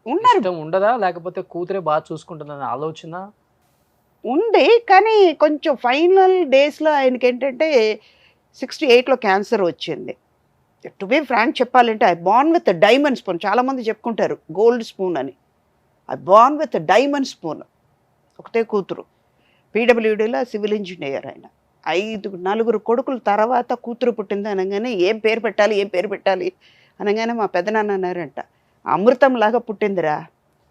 S2: ఉన్నారు,
S3: ఇష్టం ఉండదా, లేకపోతే కూతురే బాగా చూసుకుంటుందనే ఆలోచన
S2: ఉంది. కానీ కొంచెం ఫైనల్ డేస్లో ఆయనకి ఏంటంటే 68లో క్యాన్సర్ వచ్చింది. టు బి ఫ్రాంక్ చెప్పాలంటే I born with diamond spoon. చాలామంది చెప్పుకుంటారు గోల్డ్ స్పూన్ అని. I born with diamond spoon. ఒకటే కూతురు, పీడబ్ల్యూడీలో సివిల్ ఇంజనీర్. ఆయన 4 కొడుకుల తర్వాత కూతురు పుట్టింది అనగానే ఏం పేరు పెట్టాలి అనగానే మా పెద్దనాన్న అన్నారంట, అమృతంలాగా పుట్టిందిరా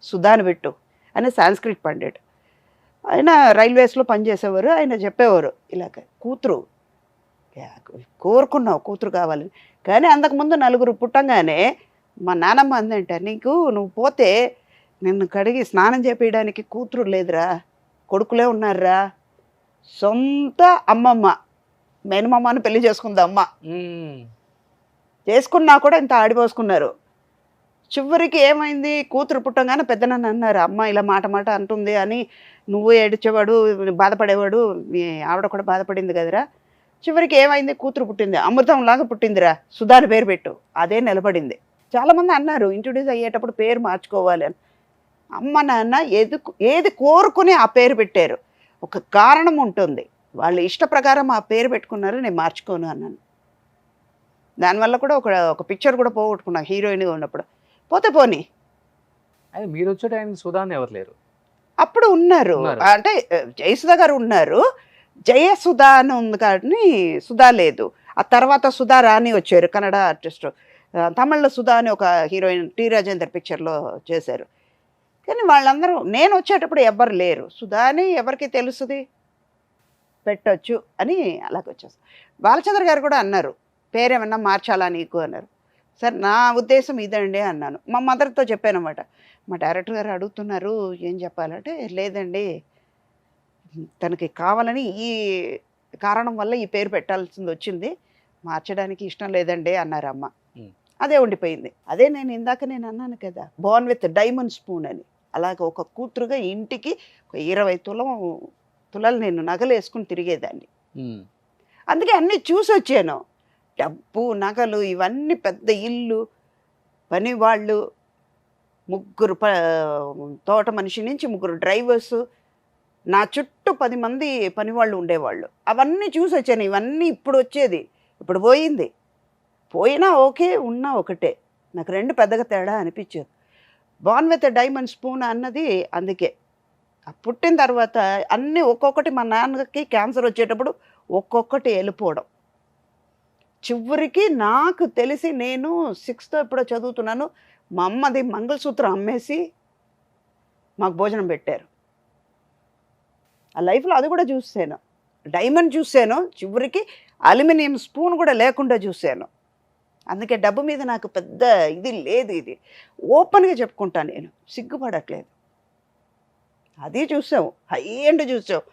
S2: సుధాని పెట్టు అని సాంస్క్రిట్ పండిట్. ఆయన రైల్వేస్లో పనిచేసేవారు. ఆయన చెప్పేవారు ఇలాగ కూతురు కోరుకున్నావు కూతురు కావాలని. కానీ అంతకుముందు 4 పుట్టంగానే మా నానమ్మ అందంట, నువ్వు పోతే నిన్ను కడిగి స్నానం చేపించడానికి కూతురు లేదురా, కొడుకులే ఉన్నారా. సొంత అమ్మమ్మ మేనమామని పెళ్లి చేసుకుంది అమ్మ, చేసుకున్నా కూడా ఇంత ఆడిపోసుకున్నారు. చివరికి ఏమైంది, కూతురు పుట్టంగానే పెద్దనన్ను అన్నారు, అమ్మ ఇలా మాట అంటుంది అని. నువ్వు ఏడ్చేవాడు బాధపడేవాడు, మీ ఆవిడ కూడా బాధపడింది కదరా. చివరికి ఏమైంది, కూతురు పుట్టింది, అమృతంలాగా పుట్టిందిరా, సుధాని పేరు పెట్టు. అదే నిలబడింది. చాలామంది అన్నారు ఇంట్రొడ్యూస్ అయ్యేటప్పుడు పేరు మార్చుకోవాలి అని. అమ్మ నాన్న ఏది కోరుకుని ఆ పేరు పెట్టారు, ఒక కారణం ఉంటుంది. వాళ్ళ ఇష్ట ప్రకారం ఆ పేరు పెట్టుకున్నారు, నేను మార్చుకోను అన్నాను. దానివల్ల కూడా ఒక పిక్చర్ కూడా పోగొట్టుకున్నా హీరోయిన్గా ఉన్నప్పుడు. పోతే పోనీ,
S3: అది మీరు వచ్చే టైంకి సుధాని ఎవరు లేరు,
S2: అప్పుడు ఉన్నారు. అంటే జయసుధ గారు ఉన్నారు, జయసుధ అని ఉంది కానీ సుధా లేదు. ఆ తర్వాత సుధా రాణి వచ్చారు, కన్నడ ఆర్టిస్ట్. తమిళ్లో సుధా అని ఒక హీరోయిన్ టి రాజేందర్ పిక్చర్లో చేశారు. కానీ వాళ్ళందరూ నేను వచ్చేటప్పుడు ఎవ్వరు లేరు. సుధా అని ఎవరికి తెలుసుది, పెట్టచ్చు అని అలాగొచ్చేస్తారు. బాలచంద్ర గారు కూడా అన్నారు, పేరేమన్నా మార్చాలా నీకు అన్నారు. సార్ నా ఉద్దేశం ఇదండి అన్నాను. మా మదర్తో చెప్పాను అన్నమాట. మా డైరెక్టర్ గారు అడుగుతున్నారు ఏం చెప్పాలంటే, లేదండి తనకి కావాలని ఈ కారణం వల్ల ఈ పేరు పెట్టాల్సింది వచ్చింది, మార్చడానికి ఇష్టం లేదండి అన్నారు అమ్మ. అదే ఉండిపోయింది. అదే నేను ఇందాక అన్నాను కదా, బోర్న్ విత్ డైమండ్ స్పూన్ అని. అలాగ ఒక కూతురుగా ఇంటికి ఒక 20 తులాలు నేను నగలు వేసుకుని తిరిగేదాన్ని. అందుకే అన్నీ చూసి వచ్చాను. డబ్బు, నగలు, ఇవన్నీ, పెద్ద ఇల్లు, పని వాళ్ళు, ముగ్గురు తోట మనిషి నుంచి ముగ్గురు డ్రైవర్సు, నా చుట్టూ 10 మంది పని వాళ్ళు ఉండేవాళ్ళు. అవన్నీ చూసి వచ్చాను. ఇవన్నీ ఇప్పుడు వచ్చేది, ఇప్పుడు పోయింది. పోయినా ఓకే, ఉన్నా ఒకటే. నాకు 2 పెద్దగా తేడా అనిపించేది. బార్న్ విత్ డైమండ్ స్పూన్ అన్నది అందుకే. పుట్టిన తర్వాత అన్నీ ఒక్కొక్కటి, మా నాన్నకి క్యాన్సర్ వచ్చేటప్పుడు ఒక్కొక్కటి వెళ్ళిపోవడం. చివరికి నాకు తెలిసి నేను 6th ఎప్పుడో చదువుతున్నాను, మా అమ్మది మంగళసూత్రం అమ్మేసి మాకు భోజనం పెట్టారు. ఆ లైఫ్లో అది కూడా చూసాను. డైమండ్ చూశాను, చివరికి అల్యూమినియం స్పూన్ కూడా లేకుండా చూశాను. అందుకే డబ్బు మీద నాకు పెద్ద ఇది లేదు. ఇది ఓపెన్గా చెప్పుకుంటాను, నేను సిగ్గుపడట్లేదు. అది చూసావు, హై ఎండ్ చూసావు.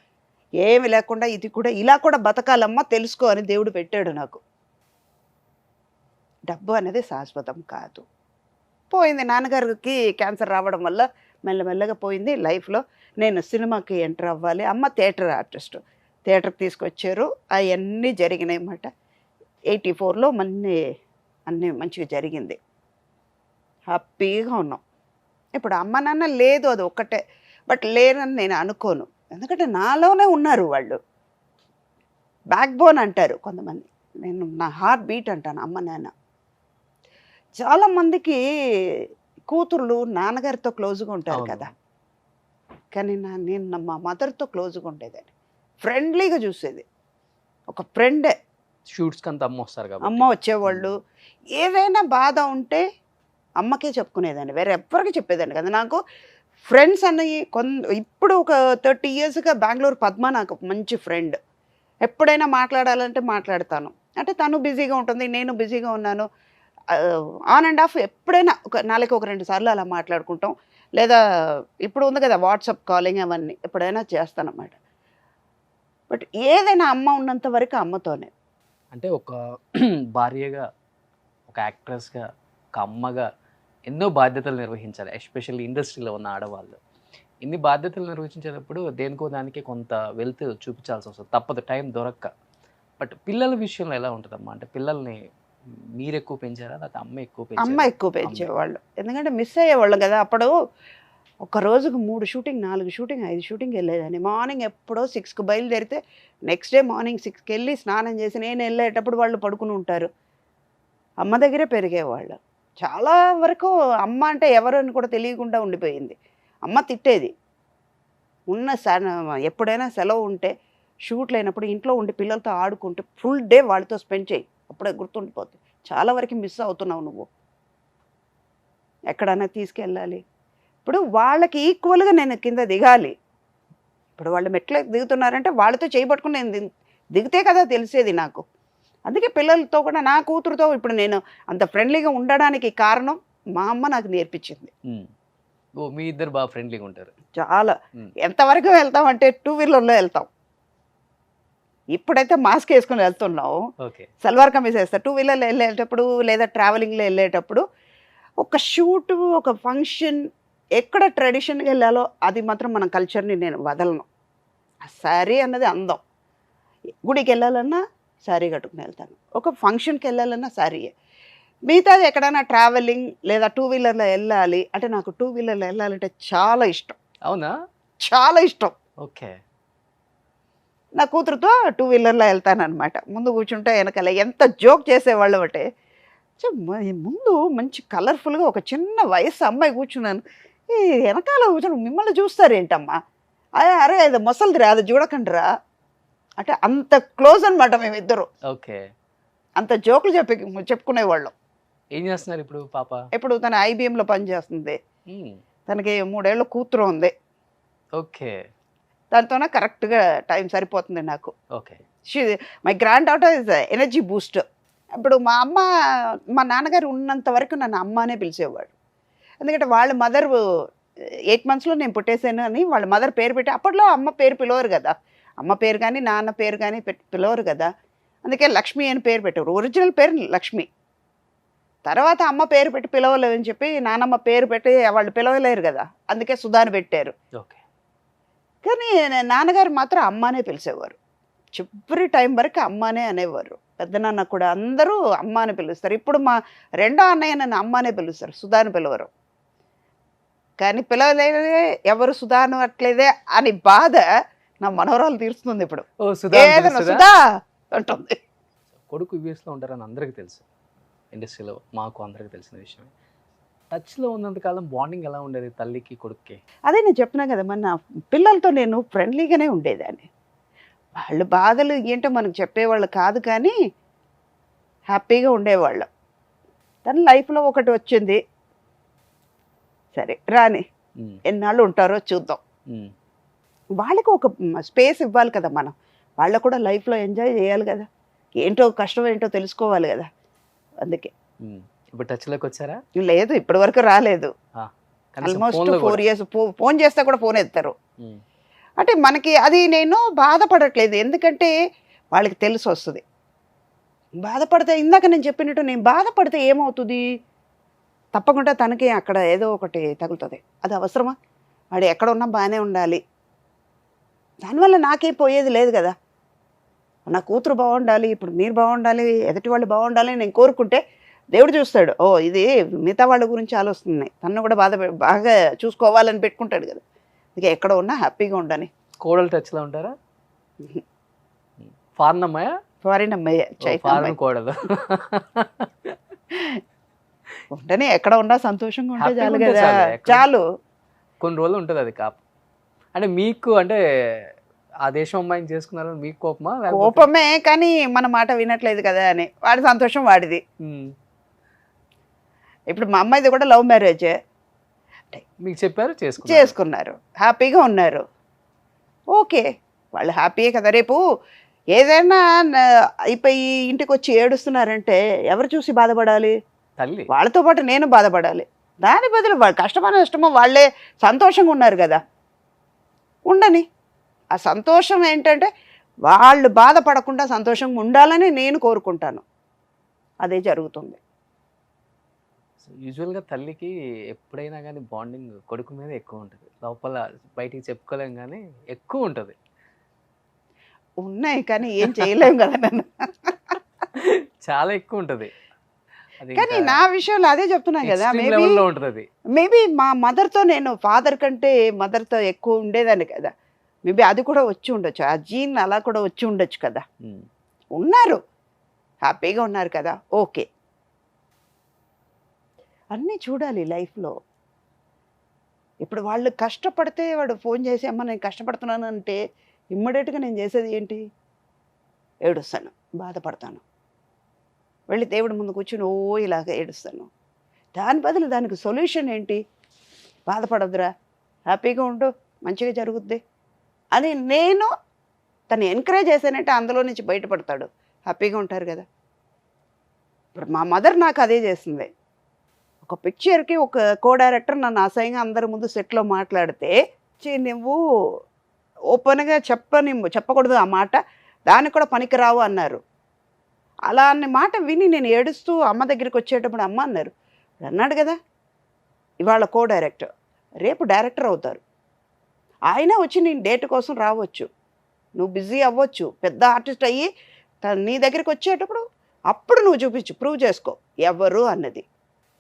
S2: ఏమి లేకుండా ఇది కూడా ఇలా కూడా బతకాలమ్మా, తెలుసుకో అని దేవుడు పెట్టాడు నాకు. డబ్బు అనేది శాశ్వతం కాదు. పోయింది. నాన్నగారికి క్యాన్సర్ రావడం వల్ల మెల్లమెల్లగా పోయింది లైఫ్లో. నేను సినిమాకి ఎంటర్ అవ్వాలి. అమ్మ థియేటర్ ఆర్టిస్ట్, థియేటర్కి తీసుకొచ్చారు. అవన్నీ జరిగినాయి అన్నమాట. 84లో అన్నీ మంచిగా జరిగింది. హ్యాపీగా ఉన్నాం. ఇప్పుడు అమ్మ నాన్న లేదు, అది ఒక్కటే. బట్ లేరని నేను అనుకోను, ఎందుకంటే నాలోనే ఉన్నారు వాళ్ళు. బ్యాక్ బోన్ అంటారు కొంతమంది, నేను నా హార్ట్ బీట్ అంటాను అమ్మ నాన్న. చాలామందికి కూతుర్లు నాన్నగారితో క్లోజ్గా ఉంటారు కదా, కానీ నేను మా మదర్తో క్లోజ్గా ఉండేదాన్ని. ఫ్రెండ్లీగా చూసేది, ఒక ఫ్రెండే.
S3: షూట్స్కి అంత అమ్మ వస్తారు కాబట్టి
S2: అమ్మ వచ్చేవాళ్ళు. ఏదైనా బాధ ఉంటే అమ్మకే చెప్పుకునేదాన్ని, వేరే ఎవ్వరికి చెప్పేదాన్ని కదా. నాకు ఫ్రెండ్స్ అన్నవి ఇప్పుడు ఒక 30 yearsగా బెంగళూరు పద్మ నాకు మంచి ఫ్రెండ్. ఎప్పుడైనా మాట్లాడాలంటే మాట్లాడతాను. అంటే తను బిజీగా ఉంటుంది, నేను బిజీగా ఉన్నాను. ఆన్ అండ్ ఆఫ్ ఎప్పుడైనా ఒక 2 సార్లు అలా మాట్లాడుకుంటాం. లేదా ఇప్పుడు ఉంది కదా వాట్సాప్ కాలింగ్, అవన్నీ ఎప్పుడైనా చేస్తానన్నమాట. బట్ ఏదైనా అమ్మ ఉన్నంత వరకు అమ్మతోనే.
S3: అంటే ఒక భార్యగా, ఒక యాక్ట్రెస్గా, ఒక అమ్మగా ఎన్నో బాధ్యతలు నిర్వహించాలి. ఎస్పెషల్లీ ఇండస్ట్రీలో ఉన్న ఆడవాళ్ళు ఇన్ని బాధ్యతలు నిర్వహించేటప్పుడు దేనికో దానికి కొంత వెల్త్ చూపించాల్సి వస్తుంది, తప్పదు, టైం దొరక్క. బట్ పిల్లల విషయంలో ఎలా ఉంటుందమ్మా? అంటే పిల్లల్ని మీరు ఎక్కువ పెంచారా, లేకపోతే అమ్మ ఎక్కువ పెంచారా?
S2: అమ్మ ఎక్కువ పెంచేవాళ్ళు, ఎందుకంటే మిస్ అయ్యేవాళ్ళం కదా. అప్పుడు ఒక రోజుకు 3 షూటింగ్, 4 షూటింగ్, 5 షూటింగ్ వెళ్ళేదాన్ని. మార్నింగ్ ఎప్పుడో 6కి బయలుదేరితే నెక్స్ట్ డే మార్నింగ్ 6కి వెళ్ళి స్నానం చేసి నేను వెళ్ళేటప్పుడు వాళ్ళు పడుకుని ఉంటారు. అమ్మ దగ్గరే పెరిగేవాళ్ళు. చాలా వరకు అమ్మ అంటే ఎవరు అని కూడా తెలియకుండా ఉండిపోయింది. అమ్మ తిట్టేది. ఎప్పుడైనా సెలవు ఉంటే, షూట్ లేనప్పుడు ఇంట్లో ఉండి పిల్లలతో ఆడుకుంటే ఫుల్ డే వాళ్ళతో స్పెండ్ చేయి, అప్పుడే గుర్తుండిపోతుంది. చాలా వరకు మిస్ అవుతున్నావు నువ్వు, ఎక్కడైనా తీసుకెళ్ళాలి. ఇప్పుడు వాళ్ళకి ఈక్వల్గా నేను కింద దిగాలి. ఇప్పుడు వాళ్ళు మెట్లకి దిగుతున్నారంటే వాళ్ళతో చేయబట్టుకుని నేను దిగితే కదా తెలిసేది నాకు. అందుకే పిల్లలతో కూడా, నా కూతురుతో ఇప్పుడు నేను అంత ఫ్రెండ్లీగా ఉండడానికి కారణం మా అమ్మ నాకు నేర్పించింది.
S3: మీ ఇద్దరు బాగా ఫ్రెండ్లీగా ఉంటారు.
S2: చాలా. ఎంతవరకు వెళ్తామంటే 2 వీలర్లో వెళ్తాం. ఇప్పుడైతే మాస్క్ వేసుకుని వెళ్తున్నావు, సల్వార్ కమీజ్ వేస్తా. 2 వీలర్లో వెళ్ళేటప్పుడు లేదా ట్రావెలింగ్లో వెళ్ళేటప్పుడు ఒక షూటు, ఒక ఫంక్షన్, ఎక్కడ ట్రెడిషన్గా వెళ్ళాలో అది మాత్రం మన కల్చర్ని నేను వదలను. ఆ శారీ అన్నది అందం. గుడికి వెళ్ళాలన్నా శారీ కట్టుకుని వెళ్తాను, ఒక ఫంక్షన్కి వెళ్ళాలన్నా శారీయే. మిగతాది ఎక్కడైనా ట్రావెలింగ్ లేదా 2 వీలర్లో వెళ్ళాలి అంటే, నాకు 2 వీలర్లో వెళ్ళాలంటే చాలా ఇష్టం.
S3: అవునా?
S2: చాలా ఇష్టం.
S3: ఓకే.
S2: నా కూతురుతో 2 వీలర్లో వెళ్తానమాట. ముందు కూర్చుంటే వెనకాల ఎంత జోక్ చేసేవాళ్ళు అంటే, ముందు మంచి కలర్ఫుల్గా ఒక చిన్న వయసు అమ్మాయి కూర్చున్నాను, ఈ వెనకాల కూర్చొని మిమ్మల్ని చూస్తారేంటమ్మా, అరే అది మొసలిదిరా, అది చూడకండి రా అంటే అంత క్లోజ్ అనమాట మేమిద్దరు.
S3: ఓకే.
S2: అంత జోకులు చెప్పుకునేవాళ్ళం.
S3: ఏం చేస్తున్నారు ఇప్పుడు పాప?
S2: ఇప్పుడు తన IBMలో పనిచేస్తుంది. తనకి 3 ఏళ్ళ కూతురు ఉంది.
S3: ఓకే.
S2: దాంతోనే కరెక్ట్గా టైం సరిపోతుంది నాకు.
S3: Okay.
S2: My grand daughter is energy Boost. ఇప్పుడు మా నాన్నగారు ఉన్నంత వరకు నన్ను అమ్మ అనే పిలిచేవాడు. ఎందుకంటే వాళ్ళ మదర్ 8 monthsలో నేను పుట్టేశాను అని వాళ్ళ మదర్ పేరు పెట్టి, అప్పట్లో అమ్మ పేరు పిలవరు కదా, అమ్మ పేరు కానీ నాన్న పేరు కానీ పిలవరు కదా. అందుకే లక్ష్మి అని పేరు పెట్టారు. ఒరిజినల్ పేరు లక్ష్మి. తర్వాత అమ్మ పేరు పెట్టి పిలవలేదని చెప్పి నానమ్మ పేరు పెట్టి వాళ్ళు పిలవలేరు కదా, అందుకే సుధాని పెట్టారు.
S3: ఓకే.
S2: కానీ నాన్నగారు మాత్రం అమ్మానే పిలిచేవారు. చివరి టైం వరకు అమ్మానే అనేవారు. పెద్దనాన్న కూడా అందరూ అమ్మ అని పిలుస్తారు. ఇప్పుడు మా రెండో అన్నయ్య నన్ను అమ్మానే పిలుస్తారు, సుధాని పిలవరు. కానీ పిలవలేదే, ఎవరు సుధా అనట్లేదే అని బాధ నా మనవరాలు తీరుస్తుంది ఇప్పుడు.
S3: ఓ సుధా అని
S2: ఏదైనా
S3: పిలుస్తుందా?
S2: సుధా అంటుంది.
S3: కొడుకు యూఎస్లో ఉంటారని అందరికీ తెలుసు, ఇండస్ట్రీలో మాకు అందరికీ తెలిసిన విషయమే. టచ్లో ఉన్నంతకాలం బాండింగ్ ఎలా ఉండేది తల్లికి కొడుక్కి?
S2: అదే నేను చెప్తున్నా కదా, మన పిల్లలతో నేను ఫ్రెండ్లీగానే ఉండేదాన్ని. వాళ్ళు బాధలు ఏంటో మనకు చెప్పేవాళ్ళు కాదు, కానీ హ్యాపీగా ఉండేవాళ్ళు. తన లైఫ్లో ఒకటి వచ్చింది, సరే రాని
S3: ఉమ్,
S2: ఎన్నాళ్ళు ఉంటారో చూద్దాం.
S3: ఉమ్,
S2: వాళ్ళకి ఒక స్పేస్ ఇవ్వాలి కదా మనం. వాళ్ళకు కూడా లైఫ్లో ఎంజాయ్ చేయాలి కదా, ఏంటో కష్టం ఏంటో తెలుసుకోవాలి కదా. అందుకే
S3: ఉమ్. ఇప్పుడు టచ్లోకి వచ్చారా?
S2: లేదు, ఇప్పటి వరకు రాలేదు.
S3: కనీసం
S2: ఆల్మోస్ట్
S3: ఫోన్లో
S2: 4
S3: కూడా?
S2: years. ఫోన్ చేస్తే కూడా ఫోన్ ఎత్తారు.
S3: ఉమ్,
S2: అంటే మనకి అది నేను బాధపడట్లేదు, ఎందుకంటే వాళ్ళకి తెలిసి వస్తుంది. బాధపడితే ఇందాక నేను చెప్పినట్టు, నేను బాధపడితే ఏమవుతుంది, తప్పకుండా తనకి అక్కడ ఏదో ఒకటి తగులుతుంది. అది అవసరమా? వాడు ఎక్కడ ఉన్నా బాగానే ఉండాలి, దానివల్ల నాకేం పోయేది లేదు కదా. నా కూతురు బాగుండాలి, ఇప్పుడు మీరు బాగుండాలి, ఎదుటి వాళ్ళు బాగుండాలి అని నేను కోరుకుంటే దేవుడు చూస్తాడు. ఓ ఇది మిగతా వాళ్ళ గురించి ఆలోచిస్తుంది, తను కూడా బాగా చూసుకోవాలని పెట్టుకుంటాడు కదా. ఇక ఎక్కడ ఉన్నా హ్యాపీగా ఉండని.
S3: కోడలు టచ్లో ఉంటారా? ఫారెన్ అమ్మాయా?
S2: ఫారిన్ అమ్మాయి, చైనా
S3: ఫారెన్
S2: అమ్మాయి.
S3: కోడలు.
S2: ఉండని, ఎక్కడ ఉన్నా సంతోషంగా ఉంటే
S3: హ్యాపీగా
S2: చాలు
S3: ఉంటే
S2: కదా,
S3: చాలు, ఎక్కడ-
S2: చాలు.
S3: కొన్ని రోజులు ఉంటుంది అది కాపు. అంటే మీకు అంటే ఆ దేశం అమ్మాయిని చేసుకున్నారని మీకు కోపమా? లేకపోతే-
S2: కోపమే, కానీ మన మాట వినట్లేదు కదా అని. వాడి సంతోషం వాడిది.
S3: ఉమ్.
S2: ఇప్పుడు మా అమ్మాయిది కూడా లవ్ మ్యారేజే,
S3: మీకు చెప్పారు చేసుకున్నారు.
S2: చేసుకున్నారు, హ్యాపీగా ఉన్నారు. ఓకే, వాళ్ళు హ్యాపీయే కదా. రేపు ఏదైనా అయిపోయి ఇంటికి వచ్చి ఏడుస్తున్నారంటే ఎవరు చూసి బాధపడాలి?
S3: తల్లి.
S2: వాళ్ళతో పాటు నేను బాధపడాలి. దాని బదులు వాళ్ళు కష్టమో నష్టమో వాళ్ళే సంతోషంగా ఉన్నారు కదా, ఉండని. ఆ సంతోషం ఏంటంటే వాళ్ళు బాధపడకుండా సంతోషంగా ఉండాలని నేను కోరుకుంటాను. అదే జరుగుతుంది.
S3: యూజువల్గా తల్లికి ఎప్పుడైనా కానీ బాండింగ్ కొడుకు మీద ఎక్కువ ఉంటుంది, లోపల బయటికి చెప్పుకోలేం కానీ ఎక్కువ ఉంటుంది.
S2: ఉన్నాయి కానీ ఏం చేయలేము కదా నన్ను.
S3: చాలా ఎక్కువ ఉంటుంది అది.
S2: కానీ నా విషయంలో అదే చెప్తున్నా కదా,
S3: లెవెల్లో ఉంటుంది.
S2: మేబీ మా మదర్తో, నేను ఫాదర్ కంటే మదర్తో ఎక్కువ ఉండేదాన్ని కదా. మేబీ అది కూడా వచ్చి ఉండొచ్చు, ఆ జీన్ అలా కూడా వచ్చి ఉండొచ్చు కదా. ఉన్నారు, హ్యాపీగా ఉన్నారు కదా, ఓకే. అన్నీ చూడాలి లైఫ్లో. ఇప్పుడు వాళ్ళు కష్టపడితే వాడు ఫోన్ చేసి అమ్మ నేను కష్టపడుతున్నాను అంటే ఇమ్మీడియట్గా నేను చేసేది ఏంటి? ఏడుస్తాను, బాధపడతాను, వెళ్ళి దేవుడి ముందు కూర్చుని ఓ ఇలాగ ఏడుస్తాను. దాని బదులు దానికి సొల్యూషన్ ఏంటి? బాధపడద్దురా, హ్యాపీగా ఉండు, మంచిగా జరుగుద్ది అని నేను తను ఎంకరేజ్ చేశానంటే అందులో నుంచి బయటపడతాడు, హ్యాపీగా ఉంటారు కదా. ఇప్పుడు మా మదర్ నాకు అదే చేస్తుంది. ఒక పిక్చర్కి ఒక కో డైరెక్టర్ నన్ను అసహ్యంగా అందరి ముందు సెట్లో మాట్లాడితే, నువ్వు ఓపెన్గా చెప్పకూడదు ఆ మాట, దానికి కూడా పనికిరావు అన్నారు. అలా అన్న మాట విని నేను ఏడుస్తూ అమ్మ దగ్గరికి వచ్చేటప్పుడు అమ్మ అన్నారు, అన్నాడు కదా ఇవాళ కో డైరెక్టర్, రేపు డైరెక్టర్ అవుతారు. ఆయన వచ్చి నేను డేట్ కోసం రావచ్చు, నువ్వు బిజీ అవ్వచ్చు, పెద్ద ఆర్టిస్ట్ అయ్యి నీ దగ్గరికి వచ్చేటప్పుడు అప్పుడు నువ్వు చూపించు, ప్రూవ్ చేసుకో ఎవరు అన్నది.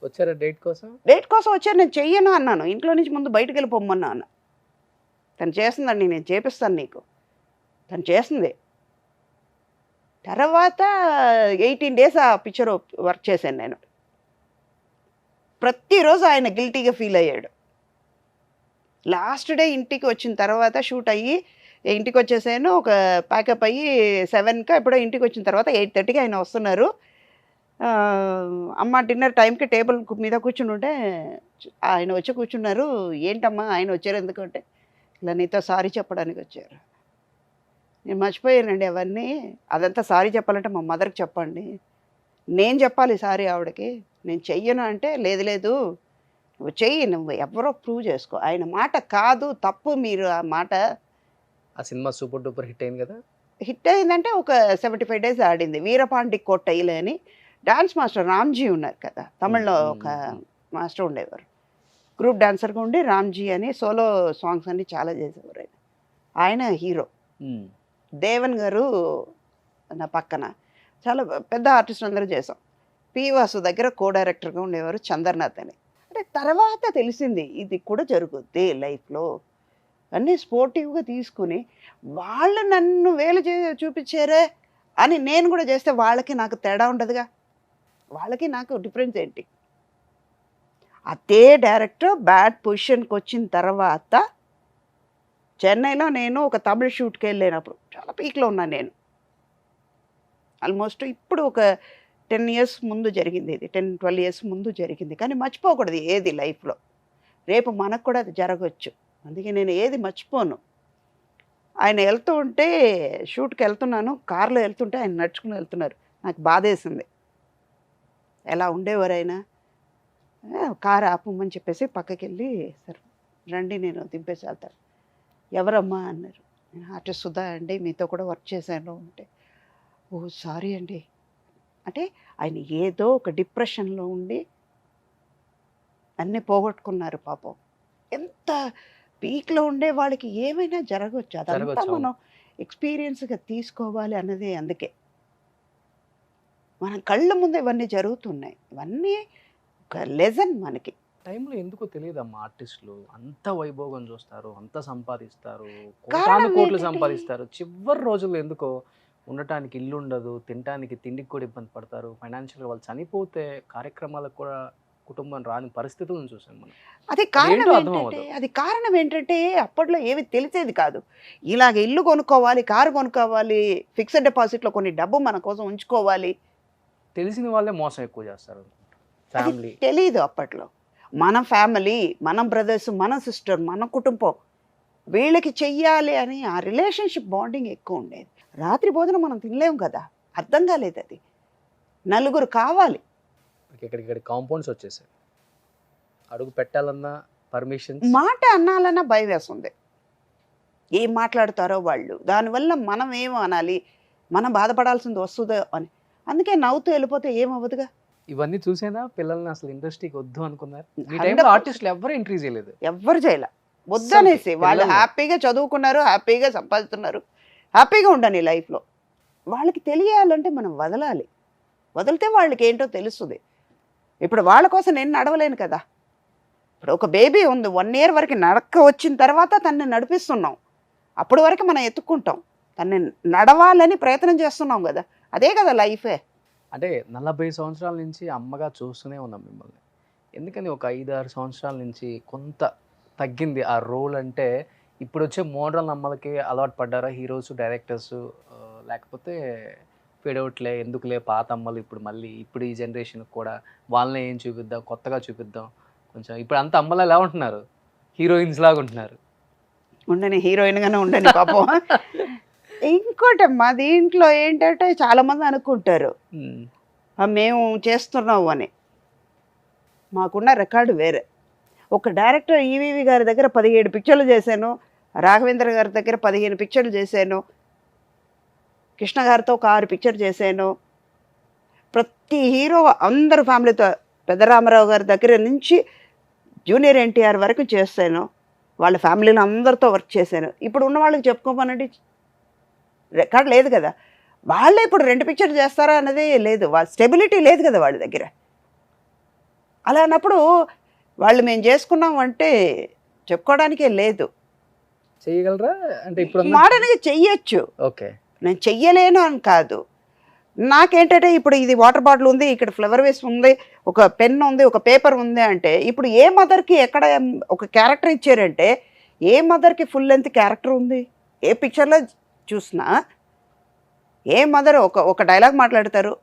S3: వచ్చారా డేట్ కోసం?
S2: డేట్ కోసం వచ్చారు, నేను చెయ్యను అన్నాను. ఇంట్లో నుంచి ముందు బయటకు వెళ్ళిపోమ్మన్నా అన్న. తను చేస్తుందండి, నేను చేపిస్తాను నీకు. తను చేస్తుంది. తర్వాత 18 days ఆ పిక్చర్ వర్క్ చేశాను నేను. ప్రతిరోజు ఆయన గిల్టీగా ఫీల్ అయ్యాడు. లాస్ట్ డే ఇంటికి వచ్చిన తర్వాత షూట్ అయ్యి ఇంటికి వచ్చేసాను, ఒక ప్యాకప్ అయ్యి 7కి ఎప్పుడో ఇంటికి వచ్చిన తర్వాత 8:30కి ఆయన వస్తున్నారు. అమ్మ డిన్నర్ టైంకి టేబుల్ మీద కూర్చుని ఉంటే ఆయన వచ్చి కూర్చున్నారు. ఏంటమ్మా ఆయన వచ్చారు ఎందుకంటే, ఇలా నీతో సారీ చెప్పడానికి వచ్చారు. నేను మర్చిపోయానండి అవన్నీ. అదంతా సారీ చెప్పాలంటే మా మదర్కి చెప్పండి, నేను చెప్పాలి సారీ ఆవిడకి. నేను చెయ్యను అంటే లేదు లేదు నువ్వు చెయ్యి, నువ్వు ఎవరో ప్రూవ్ చేసుకో. ఆయన మాట కాదు తప్పు, మీరు ఆ మాట.
S3: ఆ సినిమా సూపర్ డూపర్ హిట్ అయింది కదా.
S2: హిట్ అయిందంటే ఒక 75 days ఆడింది. వీరపాండి కోట్టయిలే అని డాన్స్ మాస్టర్ రామ్జీ ఉన్నారు కదా, తమిళ్లో ఒక మాస్టర్ ఉండేవారు, గ్రూప్ డాన్సర్గా ఉండి రామ్జీ అని సోలో సాంగ్స్ అన్ని చాలా చేసేవారు. ఆయన హీరో. దేవన్ గారు నా పక్కన, చాలా పెద్ద ఆర్టిస్ట్ అందరూ చేసాం. పి వాసు దగ్గర కో డైరెక్టర్గా ఉండేవారు చంద్రనాథ్ అని. అంటే తర్వాత తెలిసింది ఇది కూడా జరుగుద్ది లైఫ్లో అన్నీ స్పోర్టివ్గా తీసుకుని, వాళ్ళు నన్ను వేలు చూపించారే అని నేను కూడా చేస్తే వాళ్ళకి నాకు తేడా ఉండదుగా, వాళ్ళకి నాకు డిఫరెన్స్ ఏంటి? అదే డైరెక్టర్ బ్యాడ్ పొజిషన్కి వచ్చిన తర్వాత చెన్నైలో నేను ఒక తమిళ షూట్కి వెళ్ళినప్పుడు చాలా పీక్లో ఉన్నాను నేను. ఆల్మోస్ట్ ఇప్పుడు ఒక 10 years ముందు జరిగింది, ఇది 10-12 years ముందు జరిగింది. కానీ మర్చిపోకూడదు ఏది లైఫ్లో, రేపు మనకు కూడా అది జరగవచ్చు. అందుకే నేను ఏది మర్చిపోను. ఆయన వెళ్తూ ఉంటే, షూట్కి వెళ్తున్నాను, కార్లో వెళ్తుంటే ఆయన నడుచుకుని వెళ్తున్నారు. నాకు బాధేసింది. ఎలా ఉండేవారు ఆయన. కారు ఆపమని చెప్పేసి పక్కకి వెళ్ళి, సార్ రండి నేను దింపేసి వెళ్తాను. ఎవరమ్మా అన్నారు. నేను ఆర్టిస్ట్ సుధా అండి, మీతో కూడా వర్క్ చేశాను అంటే, ఓ సారీ అండి అంటే. ఆయన ఏదో ఒక డిప్రెషన్లో ఉండి అన్నీ పోగొట్టుకున్నారు పాపం. ఎంత పీక్లో ఉండే వాళ్ళకి ఏమైనా జరగవచ్చు. అదంతా మనం ఎక్స్పీరియన్స్గా తీసుకోవాలి అన్నది. అందుకే మన కళ్ళ ముందు ఇవన్నీ జరుగుతున్నాయి. ఇవన్నీ ఒక లెసన్ మనకి.
S3: టైంలో ఎందుకో తెలియదమ్మా, ఆర్టిస్టులు అంత వైభోగం చూస్తారు, అంత సంపాదిస్తారు,
S2: కారణం
S3: కోట్లు
S2: ఏంటంటే-
S3: సంపాదిస్తారు, చివరి రోజుల్లో ఎందుకో ఉండటానికి ఇల్లు ఉండదు, తినడానికి తిండికి కూడా ఇబ్బంది పడతారు, ఫైనాన్షియల్గా వాళ్ళు చనిపోతే కార్యక్రమాలకు కూడా కుటుంబం రాని పరిస్థితులను చూసాం మనం.
S2: అది కారణం
S3: ఏంటో అర్థం
S2: ఏంటంటే,
S3: అవ్వదు.
S2: అది కారణం ఏంటంటే అప్పట్లో ఏవి తెలిసేది కాదు. ఇలాగ ఇల్లు కొనుక్కోవాలి, కారు కొనుక్కోవాలి, ఫిక్స్డ్ డిపాజిట్లో కొన్ని డబ్బు మన కోసం ఉంచుకోవాలి,
S3: తెలిసిన వాళ్ళే మోసం ఎక్కువ చేస్తారు. ఫ్యామిలీ
S2: తెలీదు అప్పట్లో. మన ఫ్యామిలీ, మన బ్రదర్స్, మన సిస్టర్, మన కుటుంబం, వీళ్ళకి చెయ్యాలి అని ఆ రిలేషన్షిప్ బాండింగ్ ఎక్కువ ఉండేది. రాత్రి భోజనం మనం తినలేము కదా, అర్థం కాలేదు. అది నలుగురు కావాలి.
S3: ఇక్కడ కాంపౌండ్స్ వచ్చేసాయి, అడుగు పెట్టాలన్నా పర్మిషన్.
S2: మాట అనాలన్నా భయం వేస్తుంది, ఏం మాట్లాడతారో వాళ్ళు. దానివల్ల మనం ఏం అనాలి, మనం బాధపడాల్సింది వస్తుందో అని. అందుకే నవ్వుతూ వెళ్ళిపోతే ఏమవ్వదుగా.
S3: ఇవన్నీ చూసేనా పిల్లల్ని అసలు ఇండస్ట్రీకి వద్దు అనుకున్నారు? ఈ
S2: 100%
S3: టైంలో ఆర్టిస్టులు ఎవరు ఎంట్రీ చేయలేదు.
S2: ఎవ్వరు చేయలే, వద్దనేసి. వాళ్ళు
S3: పిల్లలు.
S2: హ్యాపీగా చదువుకున్నారు, హ్యాపీగా సంపాదిస్తున్నారు, హ్యాపీగా ఉండని లైఫ్లో. వాళ్ళకి తెలియాలంటే మనం వదలాలి, వదిలితే వాళ్ళకి ఏంటో తెలుస్తుంది. ఇప్పుడు వాళ్ళ కోసం నేను నడవలేను కదా. ఇప్పుడు ఒక బేబీ ఉంది, 1 year వరకు నడక వచ్చిన తర్వాత తనని నడిపిస్తున్నాం. అప్పటి వరకు మనం ఎత్తుక్కుంటాం, తనని నడవాలని ప్రయత్నం చేస్తున్నాం కదా. అదే కదా లైఫే.
S3: అంటే 40 సంవత్సరాల నుంచి అమ్మగా చూస్తూనే ఉన్నాం మిమ్మల్ని. ఎందుకని ఒక 5-6 సంవత్సరాల నుంచి కొంత తగ్గింది ఆ రోల్? అంటే ఇప్పుడు వచ్చే మోడర్న్ అమ్మలకి అలవాటు పడ్డారా హీరోస్, డైరెక్టర్స్? లేకపోతే ఫేడౌట్లే ఎందుకులే పాత అమ్మలు ఇప్పుడు మళ్ళీ ఇప్పుడు ఈ జనరేషన్కి కూడా వాళ్ళనే ఏం చూపిద్దాం, కొత్తగా చూపిద్దాం కొంచెం. ఇప్పుడు అంత అమ్మలు ఎలా ఉంటున్నారు, హీరోయిన్స్ లాగా ఉంటున్నారు.
S2: ఉండని హీరోయిన్గానే ఉండని పాపం. ఇంకోటి మా దీంట్లో ఏంటంటే చాలామంది అనుకుంటారు మేము చేస్తున్నావు అని. మాకున్న రికార్డు వేరే. ఒక డైరెక్టర్ ఈవీవి గారి దగ్గర 17 పిక్చర్లు చేశాను, రాఘవేంద్ర గారి దగ్గర 15 పిక్చర్లు చేశాను, కృష్ణ గారితో ఒక 6 పిక్చర్ చేశాను. ప్రతి హీరో అందరు ఫ్యామిలీతో, పెద్దరామారావు గారి దగ్గర నుంచి జూనియర్ ఎన్టీఆర్ వరకు చేశాను. వాళ్ళ ఫ్యామిలీలో అందరితో వర్క్ చేశాను. ఇప్పుడు ఉన్న వాళ్ళకి చెప్పుకోమనండి రికార్డ్ లేదు కదా. వాళ్ళే ఇప్పుడు 2 పిక్చర్లు చేస్తారా అన్నది లేదు, వాళ్ళ స్టెబిలిటీ లేదు కదా వాళ్ళ దగ్గర. అలా అన్నప్పుడు వాళ్ళు మేము చేసుకున్నాం అంటే చెప్పుకోవడానికే లేదు.
S3: చేయగలరా అంటే ఇప్పుడు?
S2: మోడర్న్గా చెయ్యొచ్చు,
S3: ఓకే,
S2: నేను చెయ్యలేను అని కాదు. నాకేంటంటే ఇప్పుడు ఇది వాటర్ బాటిల్ ఉంది, ఇక్కడ ఫ్లవర్ వేస్ ఉంది, ఒక పెన్ ఉంది, ఒక పేపర్ ఉంది అంటే ఇప్పుడు ఏ మదర్కి ఎక్కడ ఒక క్యారెక్టర్ ఇచ్చారంటే ఏ మదర్కి ఫుల్ లెంత్ క్యారెక్టర్ ఉంది? ఏ పిక్చర్లో చూసినా ఏ మదర్ ఒక డైలాగ్ మాట్లాడతారు,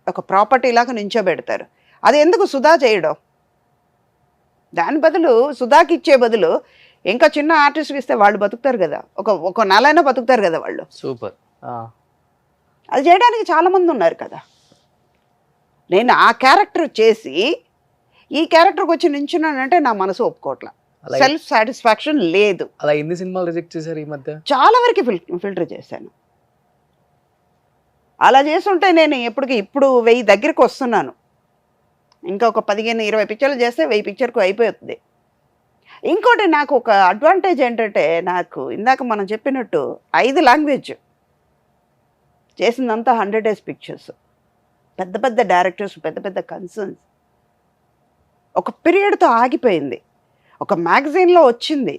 S2: ఒక ప్రాపర్టీ లాగా నించోబెడతారు. అది ఎందుకు సుధా చేయడం? దాని బదులు సుధాకి ఇచ్చే బదులు ఇంకా చిన్న ఆర్టిస్ట్కి ఇస్తే వాళ్ళు బతుకుతారు కదా, ఒక నెలైనా బతుకుతారు కదా వాళ్ళు.
S3: సూపర్.
S2: అది చేయడానికి చాలామంది ఉన్నారు కదా. నేను ఆ క్యారెక్టర్ చేసి ఈ క్యారెక్టర్కి వచ్చి నించున్నానంటే నా మనసు ఒప్పుకోవట్లా, సెల్ఫ్ సాటిస్ఫాక్షన్ లేదు.
S3: అలా ఎన్ని సినిమాలు రిజెక్ట్ చేశారు ఈ మధ్య?
S2: చాలా వరకు ఫిల్టర్ చేశాను. అలా చేస్తుంటే నేను ఇప్పుడు 1000 దగ్గరికి వస్తున్నాను. ఇంకా ఒక 15-20 పిక్చర్లు చేస్తే 1000 పిక్చర్కు అయిపోతుంది. ఇంకోటి నాకు ఒక అడ్వాంటేజ్ ఏంటంటే, నాకు ఇందాక మనం చెప్పినట్టు 5 లాంగ్వేజ్ చేసిందంతా 100 డేస్ పిక్చర్స్, పెద్ద పెద్ద డైరెక్టర్స్, పెద్ద పెద్ద కన్సర్న్స్. ఒక పీరియడ్తో ఆగిపోయింది. ఒక మ్యాగజైన్లో వచ్చింది,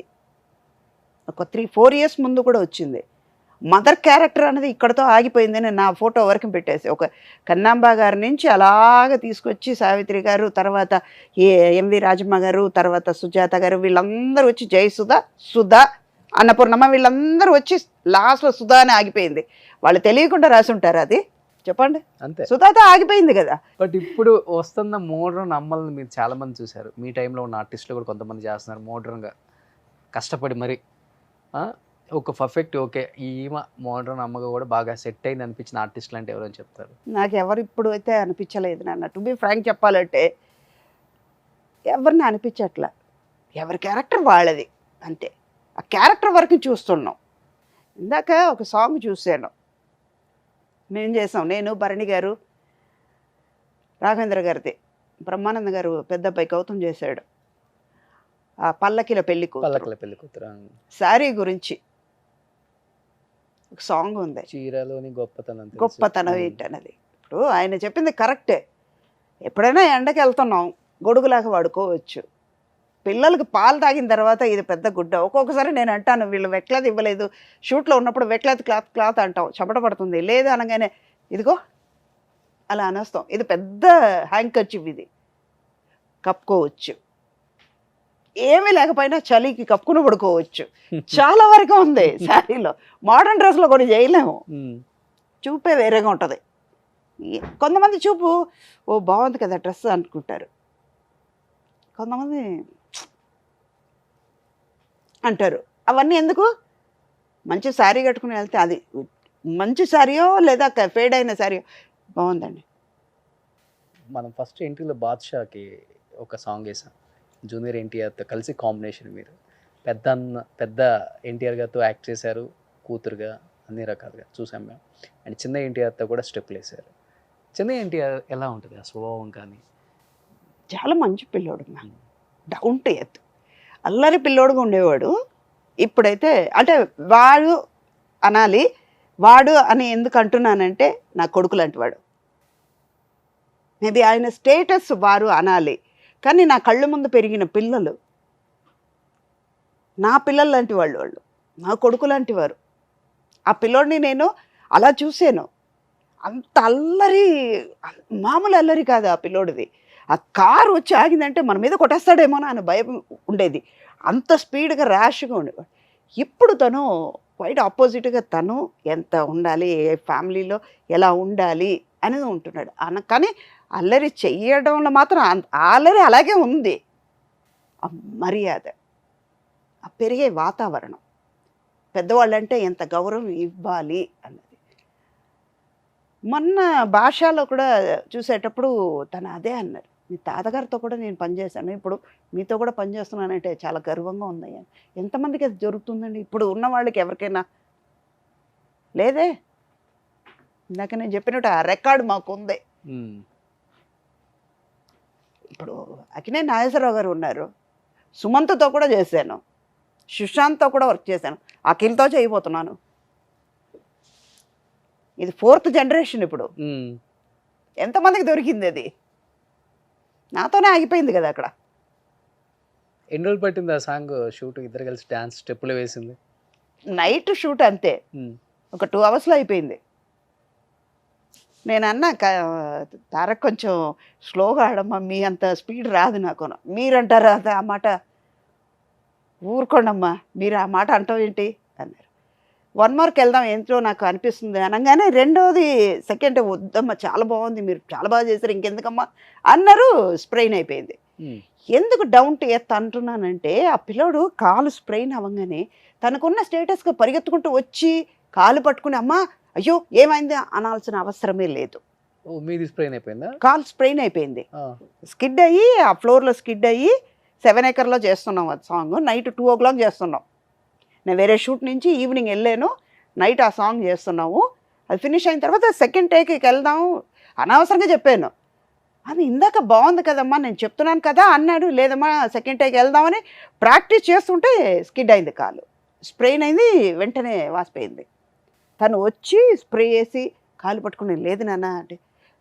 S2: ఒక 3-4 ఇయర్స్ ముందు కూడా వచ్చింది. మదర్ క్యారెక్టర్ అనేది ఇక్కడతో ఆగిపోయింది. నేను నా ఫోటో వరకు పెట్టేసి, ఒక కన్నాంబ గారి నుంచి అలాగ తీసుకొచ్చి సావిత్రి గారు, తర్వాత ఎంవి రాజమ్మ గారు, తర్వాత సుజాత గారు, వీళ్ళందరూ వచ్చి జయసుధ, సుధా, అన్నపూర్ణమ్మ, వీళ్ళందరూ వచ్చి లాస్ట్లో సుధా అని ఆగిపోయింది. వాళ్ళు తెలియకుండా రాసి ఉంటారు అది, చెప్పండి.
S3: అంతే,
S2: సుధాతో ఆగిపోయింది కదా.
S3: బట్ ఇప్పుడు వస్తున్న మోడ్రన్ అమ్మల్ని మీరు చాలా మంది చూశారు. మీ టైంలో ఉన్న ఆర్టిస్టులు కూడా కొంతమంది చేస్తున్నారు మోడ్రన్గా కష్టపడి మరి ఒక పర్ఫెక్ట్ ఓకే ఈమె మోడ్రన్ అమ్మగా కూడా బాగా సెట్ అయింది అనిపించిన ఆర్టిస్టులు అంటే ఎవరని చెప్తారు?
S2: నాకు ఎవరు ఇప్పుడు అయితే అనిపించలేదు నాన్న. టు బి ఫ్రాంక్ చెప్పాలంటే ఎవరిని అనిపించట్లా. ఎవరి క్యారెక్టర్ వాళ్ళది అంతే. ఆ క్యారెక్టర్ వరకు చూస్తున్నాం. ఇందాక ఒక సాంగ్ చూశాను, మేము చేసాం, నేను, భరణి గారు, రాఘవేంద్ర గారిది, బ్రహ్మానంద గారు పెద్ద అబ్బాయి గౌతమ్ చేశాడు. ఆ పల్లకిల పెళ్లి
S3: కూతురు
S2: శారీ గురించి ఒక సాంగ్ ఉంది,
S3: చీరలోని
S2: గొప్పతనం ఏంటన్నది. ఇప్పుడు ఆయన చెప్పింది కరెక్టే. ఎప్పుడైనా ఎండకి వెళ్తున్నాం, గొడుగులాగా వాడుకోవచ్చు. పిల్లలకి పాలు తాగిన తర్వాత ఇది పెద్ద గుడ్డ. ఒక్కొక్కసారి నేను అంటాను, వీళ్ళు వెక్లాత్ ఇవ్వలేదు, షూట్లో ఉన్నప్పుడు వెక్లాత్ క్లాత్ అంటాం, చెమట పడుతుంది, లేదు అనగానే ఇదిగో అలా అనేస్తాం. ఇది పెద్ద హ్యాంకర్చిఫ్, ఇది కప్పుకోవచ్చు. ఏమీ లేకపోయినా చలికి కప్పుకుని పడుకోవచ్చు. చాలా వరకు ఉంది శారీలో. మోడర్న్ డ్రెస్లో కూడా చేయలేము. చూపే వేరేగా ఉంటుంది. కొంతమంది చూపు ఓ బాగుంది కదా డ్రెస్ అనుకుంటారు, కొంతమంది అంటారు. అవన్నీ ఎందుకు? మంచి శారీ కట్టుకుని వెళ్తే అది మంచి శారీయో లేదా ఫేడ్ అయిన శారీయో బాగుందండి.
S3: మనం ఫస్ట్ ఇంటిలో బాద్షాకి ఒక సాంగ్ వేసాం, జూనియర్ ఎన్టీఆర్తో కలిసి కాంబినేషన్. మీరు పెద్ద ఎన్టీఆర్ గారితో యాక్ట్ చేశారు, కూతురుగా అన్ని రకాలుగా చూసాం మేము. అండ్ చిన్న ఎన్టీఆర్తో కూడా స్టెప్లు వేశారు. చిన్న ఎన్టీఆర్ ఎలా ఉంటుంది ఆ స్వభావం? కానీ
S2: చాలా మంచి పిల్లోడు, డౌన్ టు ఎర్త్, అల్లరి పిల్లోడుగా ఉండేవాడు. ఇప్పుడైతే అంటే వాడు అనాలి, వాడు అని ఎందుకు అంటున్నానంటే నా కొడుకు లాంటి వాడు. మేబీ ఆయన స్టేటస్ వారు అనాలి, కానీ నా కళ్ళ ముందు పెరిగిన పిల్లలు నా పిల్లలు లాంటి వాళ్ళు, నా కొడుకు లాంటి వారు. ఆ పిల్లోడిని నేను అలా చూశాను. అంత అల్లరి, మామూలు అల్లరి కాదు ఆ పిల్లోడిది. ఆ కారు వచ్చి ఆగిందంటే మన మీద కొట్టేస్తాడేమో అని భయం ఉండేది. అంత స్పీడ్గా ర్యాష్గా ఉండేవాడు. ఇప్పుడు తను క్వైట్ ఆపోజిట్గా, తను ఎంత ఉండాలి, ఏ ఫ్యామిలీలో ఎలా ఉండాలి అనేది ఉంటున్నాడు. కానీ అల్లరి చెయ్యడంలో మాత్రం అల్లరి అలాగే ఉంది. ఆ మర్యాద, ఆ పెరిగే వాతావరణం, పెద్దవాళ్ళంటే ఎంత గౌరవం ఇవ్వాలి అన్నది. మొన్న భాషలో కూడా చూసేటప్పుడు తను అదే అన్నారు, మీ తాతగారితో కూడా నేను పనిచేశాను, ఇప్పుడు మీతో కూడా పనిచేస్తున్నానంటే చాలా గర్వంగా ఉందయ్యా. ఎంతమందికి అది జరుగుతుందండి ఇప్పుడు ఉన్న వాళ్ళకి? ఎవరికైనా లేదే. ఇందాక నేను చెప్పినట్టు ఆ రికార్డు మాకు ఉంది. ఇప్పుడు అక్కినేని నాగేశ్వరరావు గారు ఉన్నారు, సుమంత్తో కూడా చేశాను, సుశాంత్తో కూడా వర్క్ చేశాను, అఖిల్తో చేయబోతున్నాను. ఇది 4th జనరేషన్. ఇప్పుడు ఎంతమందికి దొరికింది అది? నాతోనే ఆగిపోయింది కదా అక్కడ.
S3: ఎన్ని రోజులు పట్టింది ఆ సాంగ్ షూట్? ఇద్దరు కలిసి డాన్స్ స్టెప్పులు వేసింది.
S2: నైట్ షూట్ అంతే, ఒక 2 అవర్స్లో అయిపోయింది. నేను అన్నా, తారక్ కొంచెం స్లోగా ఆడమ్మా, మీ అంత స్పీడ్ రాదు నాకు. మీరంటారా ఆ మాట? ఊరుకోండమ్మా, మీరు ఆ మాట అంటావు ఏంటి అన్నారు. 1 మార్క్ వెళ్దాం ఏంటో నాకు అనిపిస్తుంది అనగానే, రెండోది సెకండ్ వద్దమ్మా, చాలా బాగుంది, మీరు చాలా బాగా చేశారు, ఇంకెందుకమ్మా అన్నారు. స్ప్రెయిన్ అయిపోయింది. ఎందుకు డౌన్ టు ఎర్త్ అంటున్నానంటే, ఆ పిల్లోడు కాలు స్ప్రెయిన్ అవ్వగానే తనకున్న స్టేటస్గా పరిగెత్తుకుంటూ వచ్చి కాలు పట్టుకుని అమ్మా అయ్యో ఏమైంది అనాల్సిన అవసరమే లేదు.
S3: మీది స్ప్రెయిన్ అయిపోయిందా?
S2: కాలు స్ప్రెయిన్ అయిపోయింది, స్కిడ్ అయ్యి ఆ ఫ్లోర్లో స్కిడ్ అయ్యి 7 acre చేస్తున్నాం అది సాంగ్. నైట్ 2 o'clock చేస్తున్నాం. నేను వేరే షూట్ నుంచి ఈవినింగ్ వెళ్ళాను, నైట్ ఆ సాంగ్ చేస్తున్నాము. అది ఫినిష్ అయిన తర్వాత సెకండ్ టేక్కి వెళ్దాం అనవసరంగా చెప్పాను. అది ఇందాక బాగుంది కదమ్మా నేను చెప్తున్నాను కదా అన్నాడు. లేదమ్మా సెకండ్ టేక్ వెళ్దామని ప్రాక్టీస్ చేస్తుంటే స్కిడ్ అయింది కాలు, స్ప్రెయిన్ అయింది, వెంటనే వాసిపోయింది. తను వచ్చి స్ప్రే చేసి కాలు పట్టుకుని లేదు నాన్న అంటే,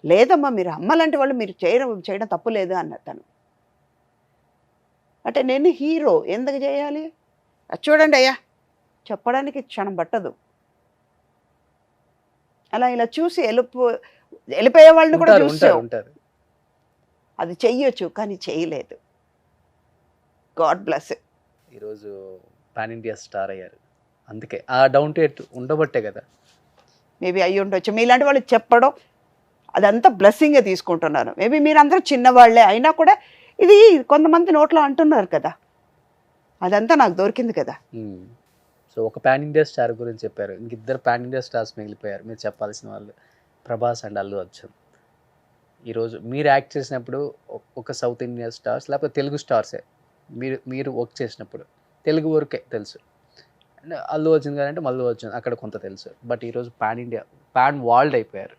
S2: లేదమ్మా మీరు అమ్మలాంటి వాళ్ళు మీరు చేయడం తప్పు లేదు అన్నారు తను. అంటే నేను హీరో ఎందుకు చేయాలి? అది చూడండి అయ్యా చెప్పడానికి క్షణం పట్టదు. అలా ఇలా చూసి వెళ్ళిపోయే వాళ్ళని కూడా చూసాం.
S3: ఉంటారు.
S2: అది చెయ్యొచ్చు కానీ చేయలేదు. God bless.
S3: ఈరోజు పాన్ ఇండియా స్టార్ అయ్యారు. అందుకే ఆ డౌన్ టు ఎర్త్ ఉండబట్టే కదా.
S2: మేబీ అయ్యి ఉండొచ్చు. మీలాంటి వాళ్ళు చెప్పడం అదంతా బ్లెస్సింగ్గా తీసుకుంటున్నాను. మేబీ మీరందరూ చిన్నవాళ్లే అయినా కూడా ఇది కొంతమంది నోట్లో అంటున్నారు కదా, అదంతా నాకు దొరికింది కదా.
S3: సో ఒక పాన్ ఇండియా స్టార్ గురించి చెప్పారు, ఇంకిద్దరు పాన్ ఇండియా స్టార్స్ మిగిలిపోయారు మీరు చెప్పాల్సిన వాళ్ళు, ప్రభాస్ అండ్ అల్లు అర్జున్. ఈరోజు మీరు యాక్ట్ చేసినప్పుడు ఒక సౌత్ ఇండియా స్టార్స్ లేకపోతే తెలుగు స్టార్సే మీరు వర్క్ చేసినప్పుడు తెలుగు వరకే తెలుసు, అండ్ అల్లు అర్జున్ గారు అంటే అల్లు అర్జున్ అక్కడ కొంత తెలుసు. బట్ ఈరోజు పాన్ ఇండియా పాన్ వరల్డ్ అయిపోయారు.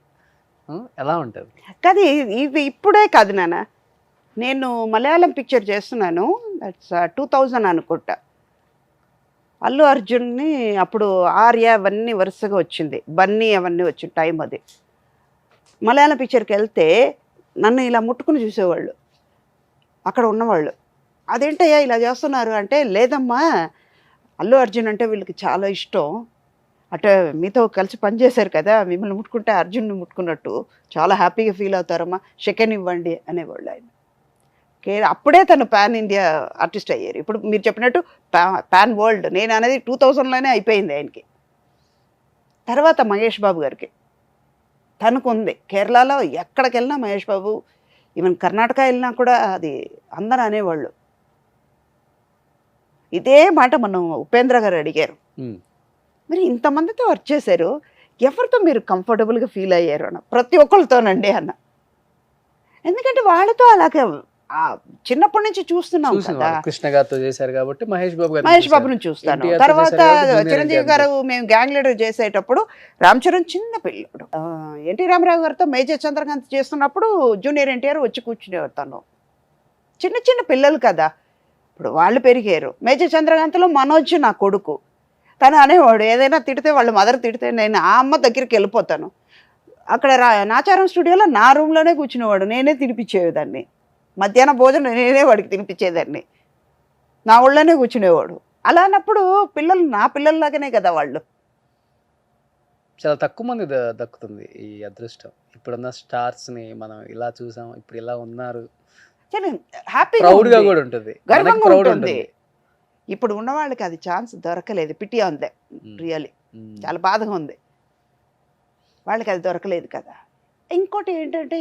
S3: ఎలా ఉంటుంది?
S2: కానీ ఇది ఇప్పుడే కాదు నాన్న, నేను మలయాళం పిక్చర్ చేస్తున్నాను, దట్స్ 2000 అనుకుంటా. అల్లు అర్జున్ని అప్పుడు ఆర్య అవన్నీ వరుసగా వచ్చింది, బన్నీ అవన్నీ వచ్చిన టైం అది. మలయాళం పిక్చర్కి వెళ్తే నన్ను ఇలా ముట్టుకుని చూసేవాళ్ళు అక్కడ ఉన్నవాళ్ళు. అదేంటయ్యా ఇలా చేస్తున్నారు అంటే, లేదమ్మా అల్లు అర్జున్ అంటే వీళ్ళకి చాలా ఇష్టం, అంటే మీతో కలిసి పనిచేశారు కదా, మిమ్మల్ని ముట్టుకుంటే అర్జున్ని ముట్టుకున్నట్టు చాలా హ్యాపీగా ఫీల్ అవుతారమ్మా, సెకండ్ ఇవ్వండి అనేవాళ్ళు ఆయన. అప్పుడే తను పాన్ ఇండియా ఆర్టిస్ట్ అయ్యారు. ఇప్పుడు మీరు చెప్పినట్టు పాన్ వరల్డ్, నేను అనేది 2000లోనే అయిపోయింది ఆయనకి. తర్వాత మహేష్ బాబు గారికి తనకు ఉంది. కేరళలో ఎక్కడికి వెళ్ళినా మహేష్ బాబు, ఈవెన్ కర్ణాటక వెళ్ళినా కూడా అది అందరూ అనేవాళ్ళు. ఇదే మాట మనం ఉపేంద్ర గారు అడిగారు, మీరు ఇంతమందితో వర్క్ చేశారు, ఎవరితో మీరు కంఫర్టబుల్గా ఫీల్ అయ్యారు అన్న. ప్రతి ఒక్కరితోనండి అన్న. ఎందుకంటే వాళ్ళతో అలాగే చిన్నప్పటి నుంచి చూస్తున్నాం కదా.
S3: కృష్ణ గారితో చేశారు కాబట్టి మహేష్ బాబుని
S2: చూస్తాను. తర్వాత చిరంజీవి గారు మేము గ్యాంగ్ లీడర్ చేసేటప్పుడు రామ్ చరణ్ చిన్న పిల్లడు, ఎన్టీ రామారావు గారితో మేజర్ చంద్రకాంత్ చేస్తున్నప్పుడు జూనియర్ ఎన్టీఆర్ వచ్చి కూర్చునేవారు. తను చిన్న చిన్న పిల్లలు కదా, ఇప్పుడు వాళ్ళు పెరిగారు. మేజర్ చంద్రకాంత్లో మనోజ్ నా కొడుకు, తను అనేవాడు ఏదైనా తిడితే వాళ్ళ మదర్ తిడితే నేను ఆ అమ్మ దగ్గరికి వెళ్ళిపోతాను. అక్కడ నాచారం స్టూడియోలో నా రూమ్లోనే కూర్చునేవాడు, నేనే తినిపించేదాన్ని. మధ్యాహ్నం భోజనం నేనే వాడికి తినిపించేదాన్ని, నా ఊళ్ళోనే కూర్చునేవాడు. అలా అన్నప్పుడు పిల్లలు నా పిల్లల్లాగానే కదా వాళ్ళు.
S3: చాలా తక్కువ మంది దక్కుతుంది ఈ అదృష్టం. ఇప్పుడున్న స్టార్స్ని మనం ఇలా చూసాం, ఇప్పుడు ఇలా ఉన్నారు,
S2: హ్యాపీగా
S3: కూడా ఉంటుంది,
S2: గర్వంగా ఉంటుంది. ఇప్పుడు ఉన్న వాళ్ళకి అది ఛాన్స్ దొరకలేదు. పిటి ఉంది, రియలీ చాలా బాధగా ఉంది, వాళ్ళకి అది దొరకలేదు కదా. ఇంకోటి ఏంటంటే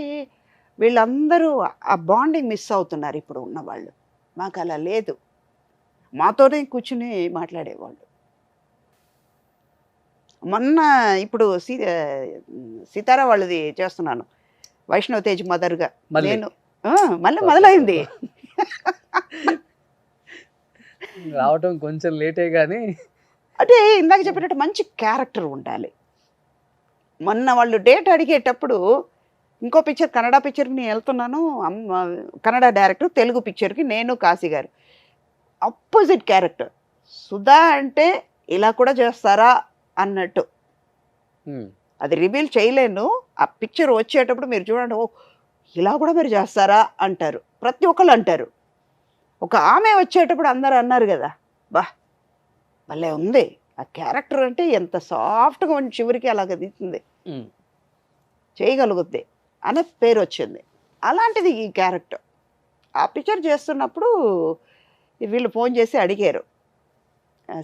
S2: వీళ్ళందరూ ఆ బాండింగ్ మిస్ అవుతున్నారు ఇప్పుడు ఉన్నవాళ్ళు. మాకు అలా లేదు, మాతోనే కూర్చుని మాట్లాడేవాళ్ళు. మొన్న ఇప్పుడు సీతారా వాళ్ళది చేస్తున్నాను, వైష్ణవ్ తేజ్ మదర్గా. నేను మళ్ళీ మొదలైంది
S3: రావటం కొంచెం లేటే కానీ,
S2: అంటే ఇందాక చెప్పినట్టు మంచి క్యారెక్టర్ ఉండాలి. మొన్న వాళ్ళు డేట్ అడిగేటప్పుడు ఇంకో పిక్చర్ కన్నడ పిక్చర్కి నేను వెళ్తున్నాను, కన్నడ డైరెక్టర్, తెలుగు పిక్చర్కి నేను కాశీ గారు. Opposite character. సుధా అంటే ఇలా కూడా చేస్తారా అన్నట్టు. అది రివీల్ చేయలేను, ఆ పిక్చర్ వచ్చేటప్పుడు మీరు చూడండి, ఓ ఇలా కూడా మీరు చేస్తారా అంటారు, ప్రతి ఒక్కళ్ళు అంటారు. ఒక ఆమె వచ్చేటప్పుడు అందరూ అన్నారు కదా, బా భలే ఉంది ఆ క్యారెక్టర్, అంటే ఎంత సాఫ్ట్గా ఉండి చివరికి అలాగ తీస్తుంది, చేయగలుగుద్ది అనే పేరు వచ్చింది. అలాంటిది ఈ క్యారెక్టర్. ఆ పిక్చర్ చేస్తున్నప్పుడు వీళ్ళు ఫోన్ చేసి అడిగారు,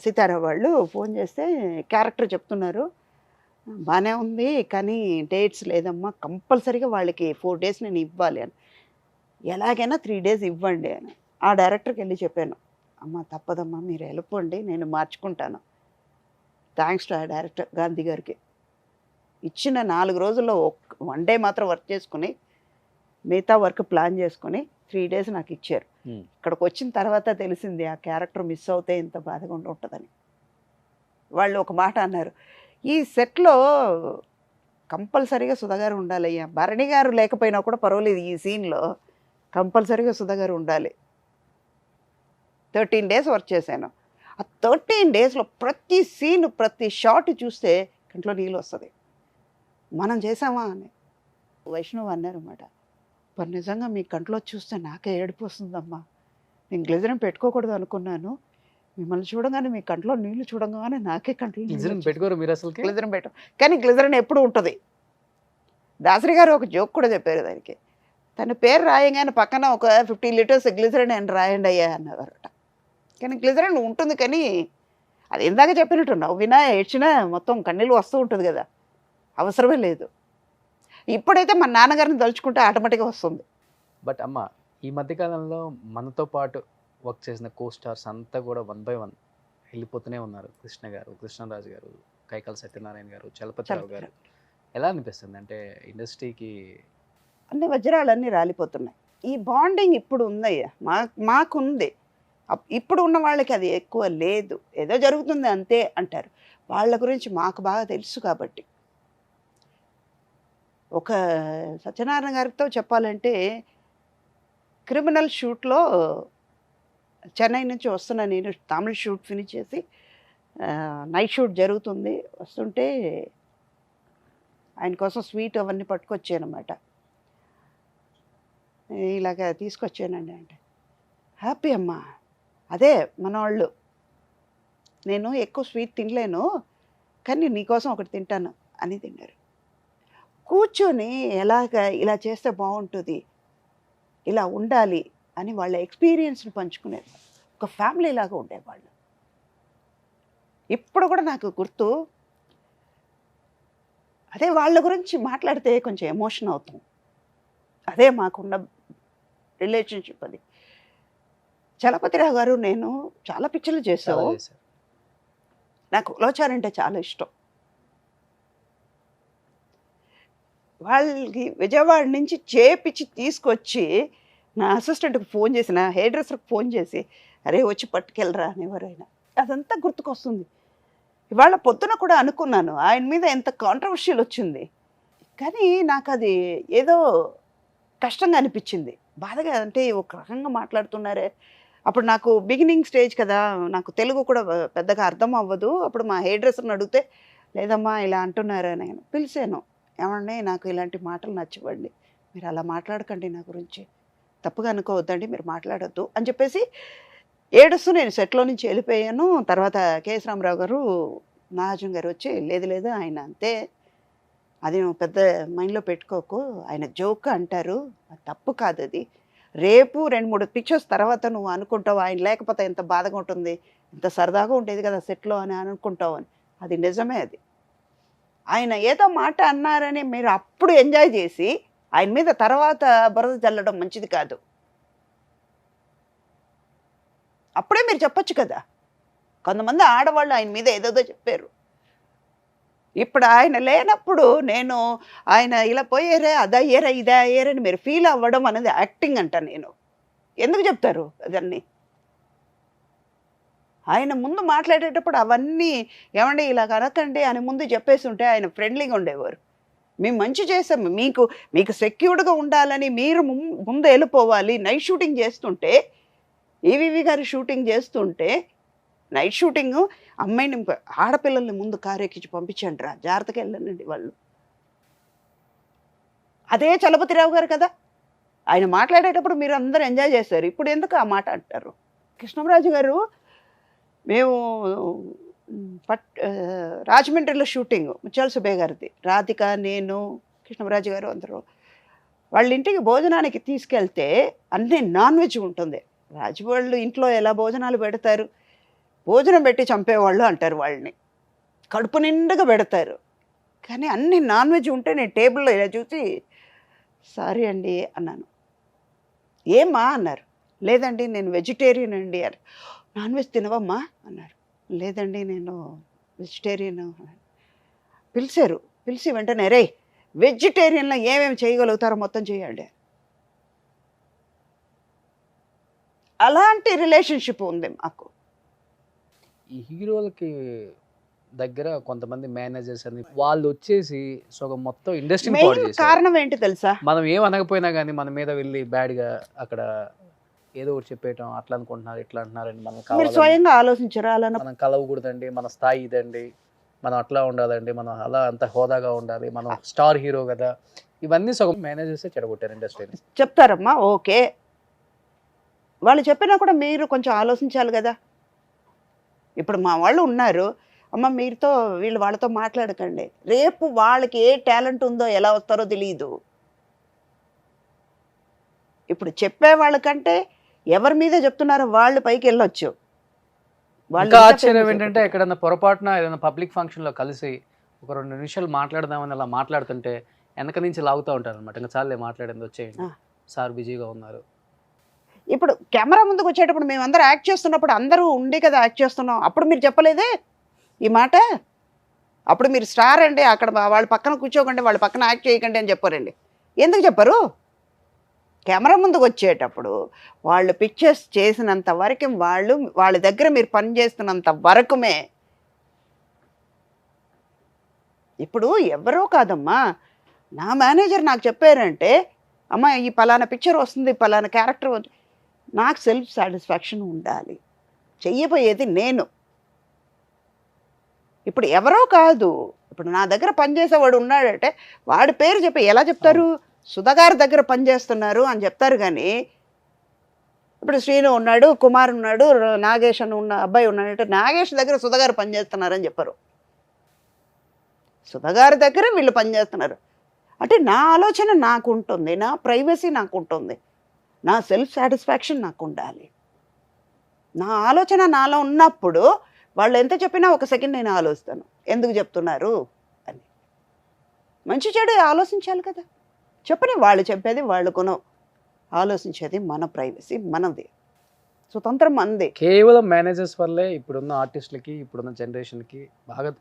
S2: సీతారా వాళ్ళు ఫోన్ చేస్తే క్యారెక్టర్ చెప్తున్నారు, బాగానే ఉంది కానీ డేట్స్ లేదమ్మా, కంపల్సరీగా వాళ్ళకి 4 days నేను ఇవ్వాలి అని, ఎలాగైనా 3 days ఇవ్వండి అని. ఆ డైరెక్టర్కి వెళ్ళి చెప్పాను, అమ్మ తప్పదమ్మా మీరు వెళ్ళిపోండి, నేను మార్చుకుంటాను. థ్యాంక్స్ టు ఆ డైరెక్టర్ గాంధీ గారికి. ఇచ్చిన 4 రోజుల్లో 1 day మాత్రం వర్క్ చేసుకుని మిగతా వర్క్ ప్లాన్ చేసుకుని 3 days నాకు ఇచ్చారు. ఇక్కడికి వచ్చిన తర్వాత తెలిసింది ఆ క్యారెక్టర్ మిస్ అవుతే ఎంత బాధగా ఉంటుందని. వాళ్ళు ఒక మాట అన్నారు, ఈ సెట్లో కంపల్సరీగా సుధాగారు ఉండాలయ్యా. భరణి గారు లేకపోయినా కూడా పర్వాలేదు, ఈ సీన్లో కంపల్సరీగా సుధాగారు ఉండాలి. 13 డేస్ వర్క్ చేశాను. ఆ 13 డేస్లో ప్రతి సీన్ ప్రతి షాట్ చూస్తే కంట్లో నీళ్ళు వస్తుంది. మనం చేసామా అని వైష్ణవ్ అన్నారన్నమాట. మరి నిజంగా మీ కంట్లో చూస్తే నాకే ఏడుపు వస్తుందమ్మా. నేను గ్లిజరిన్ పెట్టుకోకూడదు అనుకున్నాను, మిమ్మల్ని చూడగానే మీ కంట్లో నీళ్లు చూడగానే నాకే కంట్లో
S3: గ్లిజరిన్ పెట్టుకోరు మీరు అసలు?
S2: గ్లిజరిన్ పెట్టు, కానీ గ్లిజరిన్ ఎప్పుడు ఉంటుంది. దాసరి గారు ఒక జోక్ కూడా చెప్పారు దానికి. తన పేరు రాయగానే పక్కన ఒక 50 లీటర్స్ గ్లిజరిన్ అని రాయండి అయ్యా అన్నవారట. కానీ గ్లిజరిన్ ఉంటుంది, కానీ అది ఇందాక చెప్పినట్టు నవ్వినా ఏడ్చినా మొత్తం కన్నీళ్ళు వస్తూ ఉంటుంది కదా, అవసరమే లేదు. ఇప్పుడైతే మన నాన్నగారిని తలుచుకుంటే ఆటోమేటిక్గా వస్తుంది.
S3: బట్ అమ్మ, ఈ మధ్యకాలంలో మనతో పాటు వర్క్ చేసిన కో స్టార్స్ అంతా కూడా 1 by 1 వెళ్ళిపోతూనే ఉన్నారు. కృష్ణ గారు, కృష్ణరాజు గారు, కైకాల సత్యనారాయణ గారు, చలపతిరావు గారు. ఎలా అనిపిస్తుంది అంటే ఇండస్ట్రీకి
S2: అన్ని వజ్రాలన్నీ రాలిపోతున్నాయి. ఈ బాండింగ్ ఇప్పుడు ఉందయ్యా, మాకుంది. ఇప్పుడు ఉన్న వాళ్ళకి అది ఎక్కువ లేదు, ఏదో జరుగుతుంది అంతే అంటారు. వాళ్ళ గురించి మాకు బాగా తెలుసు కాబట్టి. ఒక సత్యనారాయణ గారితో చెప్పాలంటే, క్రిమినల్ షూట్లో చెన్నై నుంచి వస్తున్నా నేను, తమిళ షూట్ ఫినిష్ చేసి నైట్ షూట్ జరుగుతుంది, వస్తుంటే ఆయన కోసం స్వీట్ అవన్నీ పట్టుకొచ్చానమాట. ఇలాగ తీసుకొచ్చానండి అంటే, హ్యాపీ అమ్మా, అదే మనవాళ్ళు, నేను ఎక్కువ స్వీట్ తినలేను కానీ నీకోసం ఒకటి తింటాను అని తిన్నారు. కూర్చొని ఎలాగ ఇలా చేస్తే బాగుంటుంది, ఇలా ఉండాలి అని వాళ్ళ ఎక్స్పీరియన్స్ని పంచుకునేది. ఒక ఫ్యామిలీ లాగా ఉండేవాళ్ళు. ఇప్పుడు కూడా నాకు గుర్తు, అదే వాళ్ళ గురించి మాట్లాడితే కొంచెం ఎమోషన్ అవుతాం. అదే మాకున్న రిలేషన్షిప్ అది. చలపతిరావు గారు నేను చాలా పిక్చర్లు చేసావు. నాకు ఉలవచారంటే చాలా ఇష్టం. వాళ్ళకి విజయవాడ నుంచి చేపించి తీసుకొచ్చి నా అసిస్టెంట్కి ఫోన్ చేసి, నా హెయిర్ డ్రెస్సర్కి ఫోన్ చేసి, అరే వచ్చి పట్టుకెళ్ళరా అనేవారు ఆయన. అదంతా గుర్తుకొస్తుంది. ఇవాళ పొద్దున కూడా అనుకున్నాను ఆయన మీద ఎంత కాంట్రవర్షియల్ వచ్చింది, కానీ నాకు అది ఏదో కష్టంగా అనిపించింది, బాధగా. అంటే ఒక రకంగా మాట్లాడుతున్నారే. అప్పుడు నాకు బిగినింగ్ స్టేజ్ కదా, నాకు తెలుగు కూడా పెద్దగా అర్థం అవ్వదు. అప్పుడు మా హెయిర్ డ్రెస్సర్ని అడిగితే, లేదమ్మా ఇలా అంటున్నారని నేను పిలిచాను. ఏమండి నాకు ఇలాంటి మాటలు నచ్చవండి, మీరు అలా మాట్లాడకండి, నా గురించి తప్పుగా అనుకోవద్దండి, మీరు మాట్లాడొద్దు అని చెప్పేసి ఏడుస్తూ నేను సెట్లో నుంచి వెళ్ళిపోయాను. తర్వాత కేఎస్ రామారావు గారు, నాగార్జున గారు వచ్చి, లేదు లేదు ఆయన అంతే, అది నువ్వు పెద్ద మైండ్లో పెట్టుకోకు, ఆయన జోక్ అంటారు, అది తప్పు కాదు, అది రేపు 2-3 పిక్చర్స్ తర్వాత నువ్వు అనుకుంటావు ఆయన లేకపోతే ఎంత బాధగా ఉంటుంది, ఎంత సరదాగా ఉండేది కదా సెట్లో అని అనుకుంటావు అని. అది నిజమే. అది ఆయన ఏదో మాట అన్నారని మీరు అప్పుడు ఎంజాయ్ చేసి ఆయన మీద తర్వాత బురద చల్లడం మంచిది కాదు. అప్పుడే మీరు చెప్పొచ్చు కదా. కొంతమంది ఆడవాళ్ళు ఆయన మీద ఏదేదో చెప్పారు. ఇప్పుడు ఆయన లేనప్పుడు నేను ఆయన ఇలా పోయారే, అదయ్యారా, ఇదే అయ్యారని మీరు ఫీల్ అవ్వడం అనేది యాక్టింగ్ అంట. నేను ఎందుకు చెప్తారు అదన్నీ? ఆయన ముందు మాట్లాడేటప్పుడు అవన్నీ ఏమండి ఇలా కనకండి అని ముందు చెప్పేసి ఉంటే ఆయన ఫ్రెండ్లీగా ఉండేవారు. మేము మంచి చేసాము, మీకు సెక్యూర్డ్గా ఉండాలని మీరు ముందు వెళ్ళిపోవాలి. నైట్ షూటింగ్ చేస్తుంటే, ఈవీవి గారి షూటింగ్ చేస్తుంటే, నైట్ షూటింగ్ అమ్మాయిని ఆడపిల్లల్ని ముందు కారు ఎక్కించి పంపించండి రా, జాగ్రత్తగా వెళ్ళండి వాళ్ళు. అదే చలపతిరావు గారు కదా, ఆయన మాట్లాడేటప్పుడు మీరు అందరూ ఎంజాయ్ చేశారు. ఇప్పుడు ఎందుకు ఆ మాట అంటారు? కృష్ణరాజు గారు, మేము రాజమండ్రిలో షూటింగ్, ముత్యాల సుబ్బయ్య గారిది, రాధిక, నేను, కృష్ణరాజు గారు అందరూ వాళ్ళ ఇంటికి భోజనానికి తీసుకెళ్తే అన్నీ నాన్ వెజ్ ఉంటుంది. రాజవాళ్ళు ఇంట్లో ఎలా భోజనాలు పెడతారు, భోజనం పెట్టి చంపేవాళ్ళు అంటారు వాళ్ళని, కడుపు నిండుగా పెడతారు. కానీ అన్ని నాన్ వెజ్ ఉంటే నేను టేబుల్లో ఇలా చూసి సారీ అండి అన్నాను. ఏమా అన్నారు. లేదండి నేను వెజిటేరియన్ అండి అని. నాన్ వెజ్ తినవమ్మా అన్నారు. లేదండి నేను వెజిటేరియన్ అన్నాను. పిలిచారు, పిలిచి వెంటనే రే వెజిటేరియన్లో ఏమేమి చేయగలుగుతారో మొత్తం చేయండి. అలాంటి రిలేషన్షిప్ ఉంది మాకు.
S3: ఈ హీరోలకి దగ్గర కొంతమంది మేనేజర్స్ అని వాళ్ళు వచ్చేసి సగం మొత్తం ఇండస్ట్రీని పాడు
S2: మెయిన్
S3: చేశారు.
S2: కారణం ఏంటి తెలుసా?
S3: మనం ఏం అనకపోయినా కానీ మన మీద వెళ్ళి బ్యాడ్గా అక్కడ ఏదో ఒకటి చెప్పేయటం, అట్లా అనుకుంటున్నారు ఇట్లా అంటున్నారండి, మనం
S2: మీరు
S3: కావాలని
S2: స్వయంగా ఆలోచించరా అలా?
S3: మనం కలవకూడదండి, మన స్థాయి ఇదండి, మనం అట్లా ఉండాలండి, మనం అలా అంత హోదాగా ఉండాలి, మనం స్టార్ హీరో కదా, ఇవన్నీ సగం మేనేజర్సే చెడగొట్టారు ఇండస్ట్రీని.
S2: చెప్తారమ్మా, ఓకే, వాళ్ళు చెప్పినా కూడా మీరు కొంచెం ఆలోచించాలి కదా. ఇప్పుడు మా వాళ్ళు ఉన్నారు, అమ్మ మీరుతో వీళ్ళు వాళ్ళతో మాట్లాడకండి, రేపు వాళ్ళకి ఏ టాలెంట్ ఉందో ఎలా వస్తారో తెలియదు. ఇప్పుడు చెప్పే వాళ్ళకంటే ఎవరి మీద చెప్తున్నారో వాళ్ళు పైకి వెళ్ళొచ్చు.
S3: ఇంకా ఆశ్చర్యం ఏంటంటే ఎక్కడన్నా పొరపాటున ఏదైనా పబ్లిక్ ఫంక్షన్లో కలిసి ఒక 2 నిమిషాలు మాట్లాడదామని అలా మాట్లాడుతుంటే వెనక నుంచి లాగుతూ ఉంటారు అనమాట. ఇంకా చాలే మాట్లాడింది, వచ్చేయండి సార్ బిజీగా ఉన్నారు.
S2: ఇప్పుడు కెమెరా ముందుకు వచ్చేటప్పుడు మేమందరూ యాక్ట్ చేస్తున్నప్పుడు అందరూ ఉండి కదా యాక్ట్ చేస్తున్నాం, అప్పుడు మీరు చెప్పలేదే ఈ మాట? అప్పుడు మీరు స్టార్ అండి, అక్కడ వాళ్ళ పక్కన కూర్చోకండి, వాళ్ళ పక్కన యాక్ట్ చేయకండి అని చెప్పారండి. ఎందుకు చెప్పరు? కెమెరా ముందుకు వచ్చేటప్పుడు వాళ్ళు పిక్చర్స్ చేసినంత వరకు, వాళ్ళ దగ్గర మీరు పని చేస్తున్నంత వరకుమే. ఇప్పుడు ఎవరో కాదమ్మా, నా మేనేజర్ నాకు చెప్పారంటే, అమ్మ ఈ పలానా పిక్చర్ వస్తుంది, పలానా క్యారెక్టర్, నాకు సెల్ఫ్ సాటిస్ఫాక్షన్ ఉండాలి, చెయ్యబోయేది నేను. ఇప్పుడు ఎవరో కాదు, ఇప్పుడు నా దగ్గర పనిచేసేవాడు ఉన్నాడంటే వాడి పేరు చెప్పి ఎలా చెప్తారు? సుధాగారి దగ్గర పనిచేస్తున్నారు అని చెప్తారు. కానీ ఇప్పుడు శ్రీను ఉన్నాడు, కుమార్ ఉన్నాడు, నాగేష్ అని ఉన్న అబ్బాయి ఉన్నాడంటే నాగేష్ దగ్గర సుధాగారు పనిచేస్తున్నారని చెప్పరు. సుధాగారి దగ్గర వీళ్ళు పనిచేస్తున్నారు అంటే నా ఆలోచన నాకు ఉంటుంది, నా ప్రైవసీ నాకు ఉంటుంది, నా సెల్ఫ్ సాటిస్ఫాక్షన్ నాకు ఉండాలి. నా ఆలోచన నాలో ఉన్నప్పుడు వాళ్ళు ఎంత చెప్పినా ఒక సెకండ్ నేను ఆలోచిస్తాను, ఎందుకు చెప్తున్నారు అని. మంచి చెడు ఆలోచించాలి కదా. చెప్పని వాళ్ళు చెప్పేది వాళ్ళు కొనం, ఆలోచించేది మన ప్రైవసీ మనది, స్వతంత్రం మనది.
S3: కేవలం మేనేజర్స్ వల్లే ఇప్పుడున్న ఆర్టిస్టులకి, ఇప్పుడున్న జనరేషన్కి బాగా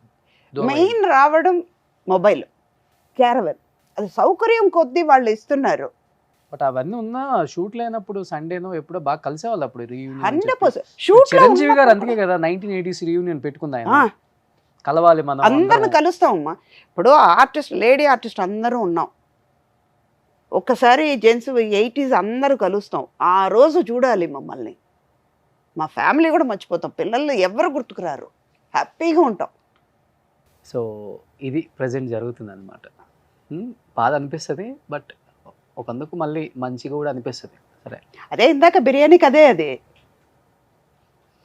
S2: మెయిన్ రావడం మొబైల్, క్యారవెన్, అది సౌకర్యం కొద్దీ వాళ్ళు ఇస్తున్నారు.
S3: బట్ అవన్నీ ఉన్న షూట్ లేనప్పుడు సండేనో ఎప్పుడో బాగా కలిసేవాళ్ళు. అప్పుడు
S2: 100% షూట్
S3: చిరంజీవి గారు అందుకే కదా 1980s రీయూనియన్ పెట్టుకుంది ఆయన, కలవాలి మనం
S2: అందరిని కలుస్తామమ్మా. ఇప్పుడు ఆర్టిస్ట్, లేడీ ఆర్టిస్ట్ అందరూ ఉన్నాం, ఒక్కసారి జెంట్స్ 80s అందరూ కలుస్తాం, ఆ రోజు చూడాలి మమ్మల్ని. మా ఫ్యామిలీ కూడా మర్చిపోతాం, పిల్లలు ఎవరు గుర్తుకురారు, హ్యాపీగా ఉంటాం.
S3: సో ఇది ప్రజెంట్ జరుగుతుంది అనమాట. బాధ అనిపిస్తుంది, బట్ ఒకందుకు మళ్ళీ మంచిగా కూడా అనిపిస్తుంది. సరే,
S2: అదే ఇందాక బిర్యానీకి అదే అది.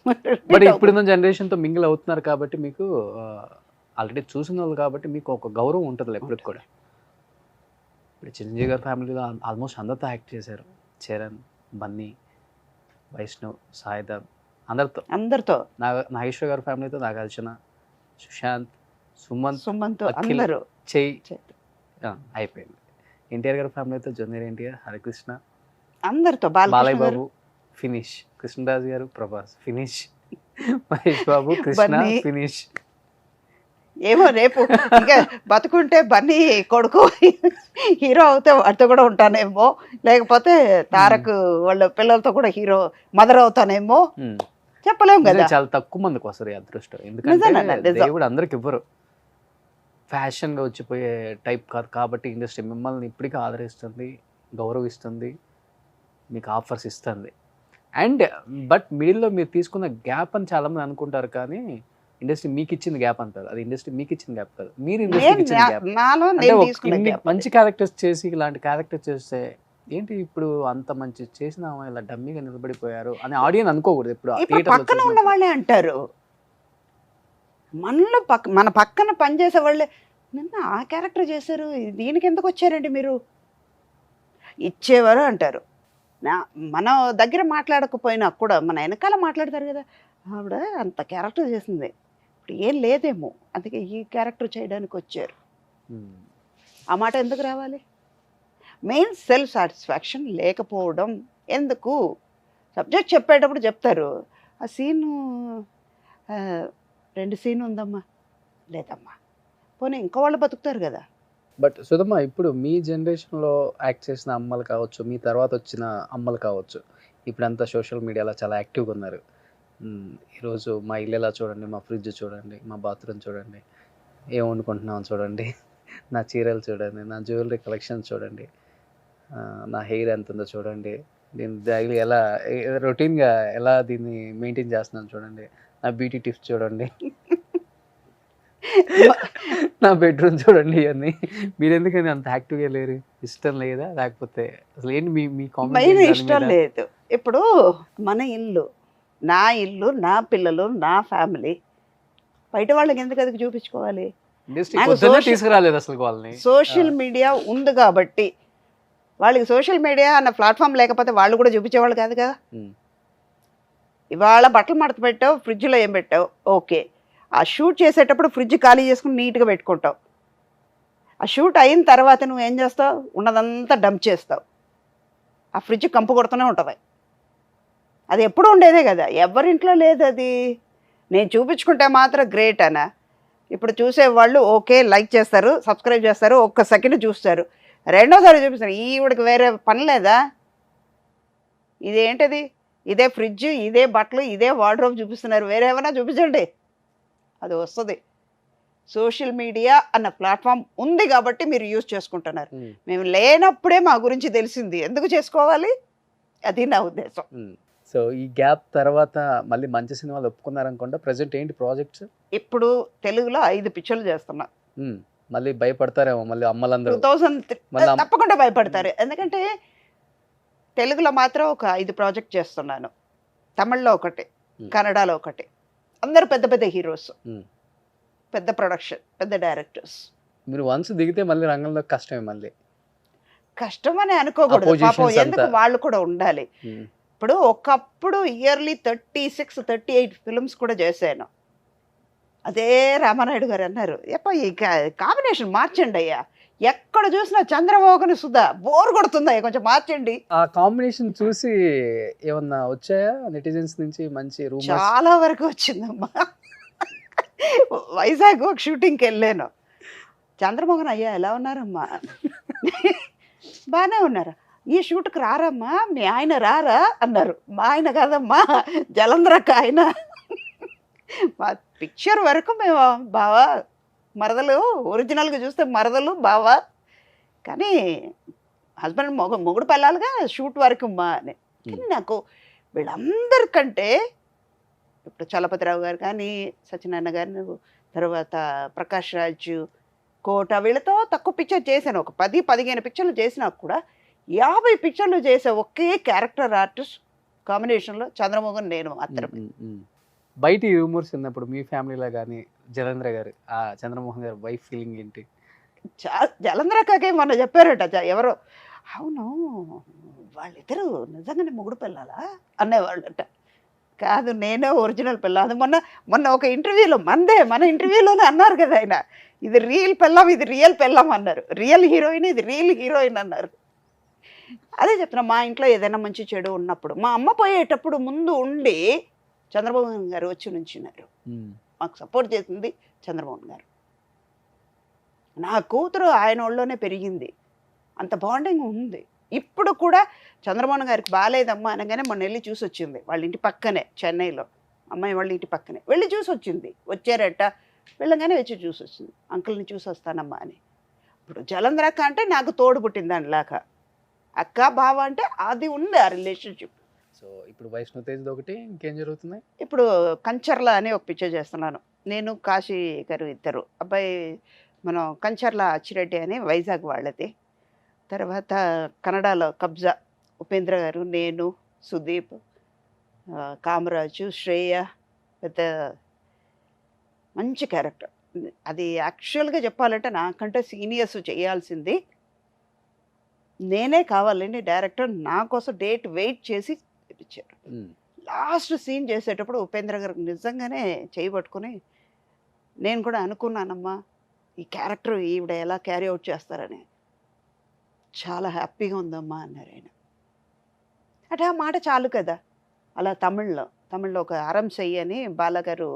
S3: బట్ ఇప్పుడున్న జనరేషన్తో మింగిల్ అవుతున్నారు కాబట్టి మీకు ఆల్రెడీ చూసిన వాళ్ళు కాబట్టి మీకు ఒక గౌరవం ఉంటుంది ఎప్పటికి కూడా. ఇప్పుడు చిరంజీవి గారి ఫ్యామిలీలో ఆల్మోస్ట్ అందరితో యాక్ట్ చేశారు. చరణ్, బన్నీ, వైష్ణవ్, సాయిధం, అందరితో. నాగేశ్వర గారి ఫ్యామిలీతో నాగార్జున, సుశాంత్, సుమంత్
S2: అందరూ
S3: అయిపోయింది. ఎన్టీఆర్ గారి ఫ్యామిలీతో జూనియర్ ఎన్టీఆర్, హరికృష్ణ,
S2: అందరితో,
S3: బాలయ్య బాబు ఫినిష్, కృష్ణరాజు గారు, ప్రభాస్ ఫినిష్, మహేష్ బాబు, కృష్ణ ఫినిష్.
S2: ఏమో రేపు ఇంకా బతుకుంటే బన్నీ కొడుకు హీరో అవుతే వాడితో కూడా ఉంటానేమో, లేకపోతే తారక్ వాళ్ళ పిల్లలతో కూడా హీరో మదర్ అవుతానేమో, చెప్పలేము కదా.
S3: చాలా తక్కువ మందికి వస్తారు అదృష్టం, ఎందుకంటే దేవుడు అందరికి ఇవ్వరు. ఫ్యాషన్గా వచ్చిపోయే టైప్ కాదు కాబట్టి ఇండస్ట్రీ మిమ్మల్ని ఇప్పటికీ ఆదరిస్తుంది, గౌరవిస్తుంది, మీకు ఆఫర్స్ ఇస్తుంది. అండ్ బట్ మిడిల్లో మీరు తీసుకున్న గ్యాప్ అని చాలామంది అనుకుంటారు, కానీ ఇండస్ట్రీ మీకు ఇచ్చింది గ్యాప్ అంటారు. అది ఇండస్ట్రీ మీకు ఇచ్చిన గ్యాప్ కాదు, మీరు ఇండస్ట్రీకి ఇచ్చిన గ్యాప్. మంచి క్యారెక్టర్స్ చేసి ఇలాంటి క్యారెక్టర్స్ చేస్తే ఏంటి ఇప్పుడు అంత మంచి చేసిన ఇలా డమ్మీగా నిలబడిపోయారు అని ఆడియన్స్ అనుకోకూడదు. ఇప్పుడు
S2: పక్కన ఉన్న వాళ్ళే అంటారు, మనలో మన పక్కన పనిచేసే వాళ్ళే, నిన్న ఆ క్యారెక్టర్ చేశారు, దీనికి ఎందుకు వచ్చారండి మీరు, ఇచ్చేవారు అంటారు. మన దగ్గర మాట్లాడకపోయినా కూడా మన వెనకాల మాట్లాడతారు కదా, ఆవిడ అంత క్యారెక్టర్ చేసింది, ఇప్పుడు ఏం లేదేమో అందుకే ఈ క్యారెక్టర్ చేయడానికి వచ్చారు. ఆ మాట ఎందుకు రావాలి? మెయిన్ సెల్ఫ్ సాటిస్ఫాక్షన్ లేకపోవడం. ఎందుకు? సబ్జెక్ట్ చెప్పేటప్పుడు చెప్తారు, ఆ సీను 2 సీన్ ఉందమ్మా, లేదమ్మా, పోనీ ఇంకో వాళ్ళు బతుకుతారు కదా.
S3: బట్ సుధమ్మ, ఇప్పుడు మీ జనరేషన్లో యాక్ట్ చేసిన అమ్మలు కావచ్చు, మీ తర్వాత వచ్చిన అమ్మలు కావచ్చు, ఇప్పుడంతా సోషల్ మీడియాలో చాలా యాక్టివ్గా ఉన్నారు. ఈరోజు మా ఇల్లు ఎలా చూడండి, మా ఫ్రిడ్జ్ చూడండి, మా బాత్రూమ్ చూడండి, ఏం వండుకుంటున్నాం చూడండి, నా చీరలు చూడండి, నా జ్యువెలరీ కలెక్షన్ చూడండి, నా హెయిర్ ఎంత ఉందో చూడండి, నేను డైలీ ఎలా రొటీన్గా ఎలా దీన్ని మెయింటైన్ చేస్తున్నాను చూడండి, నా బ్యూటీ టిప్స్ చూడండి, నా బెడ్రూమ్ చూడండి. ఇవన్నీ మీరు ఎందుకని అంత యాక్టివ్గా లేరు? ఇష్టం లేదా లేకపోతే అసలు ఏంటి మీ మీ
S2: మెయిన్
S3: కామెంట్
S2: ఇష్టం లేదు. ఇప్పుడు మన ఇల్లు, నా ఇల్లు, నా పిల్లలు, నా ఫ్యామిలీ, బయట వాళ్ళకి ఎందుకు అది చూపించుకోవాలి?
S3: ఇండస్ట్రీ
S2: నాకు
S3: పొద్దున్నే
S2: social-
S3: తీసుకురాలేదు అసలు వాళ్ళని.
S2: సోషల్ మీడియా ఉంది కాబట్టి వాళ్ళకి సోషల్ మీడియా అన్న ప్లాట్ఫామ్ లేకపోతే వాళ్ళు కూడా చూపించేవాళ్ళు కాదు కదా.
S3: ఉమ్,
S2: ఇవాళ బట్టలు మడత పెట్టావు, ఫ్రిడ్జ్లో ఏం పెట్టావు, ఓకే. ఆ షూట్ చేసేటప్పుడు ఫ్రిడ్జ్ ఖాళీ చేసుకుని నీట్గా పెట్టుకుంటావు. ఆ షూట్ అయిన తర్వాత నువ్వు ఏం చేస్తావు? ఉన్నదంతా డంప్ చేస్తావు. ఆ ఫ్రిడ్జ్ కంపు కొడుతూనే ఉంటుంది. అది ఎప్పుడు ఉండేదే కదా, ఎవరింట్లో లేదు అది. నేను చూపించుకుంటే మాత్రం గ్రేట్ అనా? ఇప్పుడు చూసేవాళ్ళు ఓకే లైక్ చేస్తారు, సబ్స్క్రైబ్ చేస్తారు, ఒక్క సెకండ్ చూస్తారు, రెండోసారి చూపిస్తారు. ఈవిడికి వేరే పని లేదా? ఇదేంటది? ఇదే ఫ్రిడ్జ్, ఇదే బట్టలు, ఇదే వార్డ్రోబ్ చూపిస్తున్నారు, వేరే ఏమైనా చూపించండి, అది వస్తుంది. సోషల్ మీడియా అన్న ప్లాట్ఫామ్ ఉంది కాబట్టి మీరు యూజ్ చేసుకుంటున్నారు.
S3: ఉమ్,
S2: మేము లేనప్పుడే మా గురించి తెలిసింది, ఎందుకు చేసుకోవాలి? అది నా ఉద్దేశం.
S3: ఉమ్. సో ఈ గ్యాప్ తర్వాత మళ్ళీ మంచి సినిమాలు ఒప్పుకున్నారనుకుంటా. ప్రజెంట్ ఏంటి ప్రాజెక్ట్స్?
S2: ఇప్పుడు తెలుగులో 5 పిక్చర్లు చేస్తున్నా.
S3: మళ్ళీ భయపడతారేమో మళ్ళీ అమ్మలందరూ.
S2: 2003
S3: మళ్ళీ
S2: తప్పకుండా భయపడతారు. ఎందుకంటే తెలుగులో మాత్రం ఒక 5 ప్రాజెక్ట్ చేస్తున్నాను, తమిళ్లో ఒకటి, కన్నడలో ఒకటి. అందరూ పెద్ద పెద్ద హీరోస్,
S3: ఉమ్.
S2: పెద్ద ప్రొడక్షన్, పెద్ద డైరెక్టర్స్.
S3: మీరు వన్స్ దిగితే మళ్ళీ రంగంలో కష్టమే మళ్ళీ.
S2: కష్టం అని అనుకోకూడదు
S3: Oppositions
S2: పాపం,
S3: అంతా.
S2: ఎందుకు వాళ్ళు కూడా ఉండాలి.
S3: ఉమ్,
S2: ఇప్పుడు ఒకప్పుడు ఇయర్లీ 36, 38 ఫిల్మ్స్ కూడా చేశాను. అదే రామానాయుడు గారు అన్నారు, ఎప్ప ఈ కాంబినేషన్ మార్చండి అయ్యా, ఎక్కడ చూసినా చంద్రమోహన్ సుధా బోర్ కొడుతుందా, కొంచెం మార్చండి.
S3: ఆ కాంబినేషన్ చూసి ఏమన్నా వచ్చాయా నెటిజన్స్ నుంచి మంచి రూమర్స్?
S2: చాలా వరకు వచ్చిందమ్మా. వైజాగ్ ఒక షూటింగ్కి వెళ్ళాను, చంద్రమోహన్ అయ్యా ఎలా ఉన్నారమ్మా? బాగానే ఉన్నారు. ఈ షూట్కి రారమ్మా, మీ ఆయన రారా అన్నారు. మా ఆయన కాదమ్మా, జలంధ్రక్క ఆయన. మా పిక్చర్ వరకు మేము బావా మరదలు, ఒరిజినల్గా చూస్తే మరదలు బావా, కానీ హస్బెండ్ మొగుడు పిల్లలుగా షూట్ వరకు మా అని. కానీ నాకు వీళ్ళందరికంటే ఇప్పుడు చలపతిరావు గారు కానీ, సత్యనారాయణ గారు, తర్వాత ప్రకాష్ రాజ్, కోట, వీళ్ళతో తక్కువ పిక్చర్ చేశాను. ఒక 10-15 పిక్చర్లు చేసినా కూడా 50 పిక్చర్లు చేసే ఒకే క్యారెక్టర్ ఆర్టిస్ట్ కాంబినేషన్లో చంద్రమోహన్ నేను మాత్రం.
S3: బయట ఈ రూమర్స్ ఉన్నప్పుడు మీ ఫ్యామిలీలో కానీ జలేంద్ర గారు, ఆ చంద్రమోహన్ గారు వైఫ్ ఫీలింగ్ ఏంటి?
S2: జలంధ్రకే మొన్న చెప్పారట ఎవరో, అవును వాళ్ళిద్దరూ నిజంగానే మొగుడు పిల్లాలా అనేవాళ్ళట. కాదు, నేనే ఒరిజినల్ పిల్ల. అది మొన్న ఒక ఇంటర్వ్యూలో మన ఇంటర్వ్యూలోనే అన్నారు కదా ఆయన, ఇది రియల్ పెళ్ళాం, ఇది రియల్ పెళ్ళాం అన్నారు. రియల్ హీరోయిన్, ఇది రియల్ హీరోయిన్ అన్నారు. అదే చెప్తున్నా, మా ఇంట్లో ఏదైనా మంచి చెడు ఉన్నప్పుడు మా అమ్మ పోయేటప్పుడు ముందు ఉండి చంద్రబాబు గారు వచ్చి నుంచున్నారు. మాకు సపోర్ట్ చేసింది చంద్రబాబు గారు. నా కూతురు ఆయన ఒళ్ళోనే పెరిగింది, అంత బాండింగ్ ఉంది. ఇప్పుడు కూడా చంద్రబాబు గారికి బాగాలేదమ్మా అనగానే మొన్న వెళ్ళి చూసి వచ్చింది. వాళ్ళ ఇంటి పక్కనే, చెన్నైలో అమ్మాయి వాళ్ళ ఇంటి పక్కనే వెళ్ళి చూసి వచ్చింది. వచ్చారట, వెళ్ళగానే వచ్చి చూసి వచ్చింది, అంకుల్ని చూసి వస్తానమ్మా అని. ఇప్పుడు జలంధ్రక్క అంటే నాకు తోడు పుట్టింది దానిలాగా, అక్క బావ అంటే అది ఉంది ఆ రిలేషన్షిప్.
S3: సో ఇప్పుడు వైష్ణవ్ తేజ్ ఒకటి, ఇంకేం జరుగుతుంది?
S2: ఇప్పుడు కంచర్ల అని ఒక పిక్చర్ చేస్తున్నాను, నేను కాశీ గారు ఇద్దరు. అబ్బాయి మనం కంచర్ల అచ్చిరెడ్డి అని వైజాగ్ వాళ్ళది. తర్వాత కన్నడలో కబ్జా, ఉపేంద్ర గారు, నేను, సుదీప్, కామరాజు, శ్రేయ, పెద్ద మంచి క్యారెక్టర్. అది యాక్చువల్గా చెప్పాలంటే నాకంటే సీనియర్స్ చేయాల్సింది. నేనే కావాలండి డైరెక్టర్ నా కోసం డేట్ వెయిట్ చేసి ఇచ్చారు. లాస్ట్ సీన్ చేసేటప్పుడు ఉపేంద్ర గారు నిజంగానే చేయబట్టుకుని, నేను కూడా అనుకున్నానమ్మా ఈ క్యారెక్టర్ ఈవిడ ఎలా క్యారీ అవుట్ చేస్తారని, చాలా హ్యాపీగా ఉందమ్మా అన్నారు ఆయన. అంటే ఆ మాట చాలు కదా. అలా తమిళ్లో ఒక అరం చెయ్యి అని బాలగారు,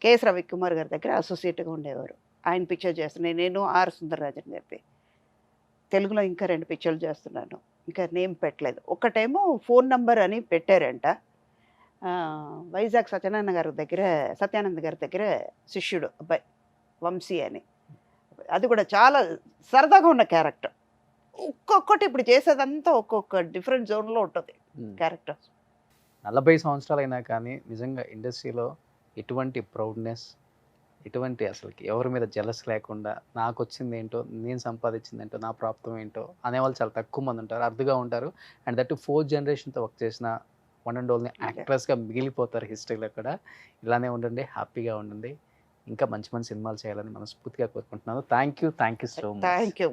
S2: కేఎస్ రవికుమార్ గారి దగ్గర అసోసియేట్గా ఉండేవారు. ఆయన పిక్చర్ చేస్తున్నాను నేను, ఆర్ సుందరరాజన్ గారి. తెలుగులో ఇంకా 2 పిక్చర్లు చేస్తున్నాను, ఇంకా నేమ్ పెట్టలేదు. ఒకటేమో ఫోన్ నంబర్ అని పెట్టారంట, వైజాగ్ సత్యానంద గారి దగ్గర శిష్యుడు అబ్బాయి వంశీ అని. అది కూడా చాలా సరదాగా ఉన్న క్యారెక్టర్. ఒక్కొక్కటి ఇప్పుడు చేసేదంతా ఒక్కొక్క డిఫరెంట్ జోన్లో ఉంటుంది క్యారెక్టర్.
S3: 40 సంవత్సరాలైనా కానీ నిజంగా ఇండస్ట్రీలో ఎటువంటి ప్రౌడ్నెస్, ఎటువంటి అసలుకి ఎవరి మీద జలస్ లేకుండా నాకు వచ్చింది ఏంటో, నేను సంపాదించింది ఏంటో, నా ప్రాప్తం ఏంటో అనేవాళ్ళు చాలా తక్కువ మంది ఉంటారు, అరుదుగా ఉంటారు. అండ్ దట్ 4th జనరేషన్తో వర్క్ చేసిన వన్ అండ్ ఓన్లీ యాక్ట్రెస్గా మిగిలిపోతారు హిస్టరీలో కూడా. ఇలానే ఉండండి, హ్యాపీగా ఉండండి, ఇంకా మంచి మంచి సినిమాలు చేయాలని మనస్ఫూర్తిగా కోరుకుంటున్నాను. Thank you so much.
S2: Thank you.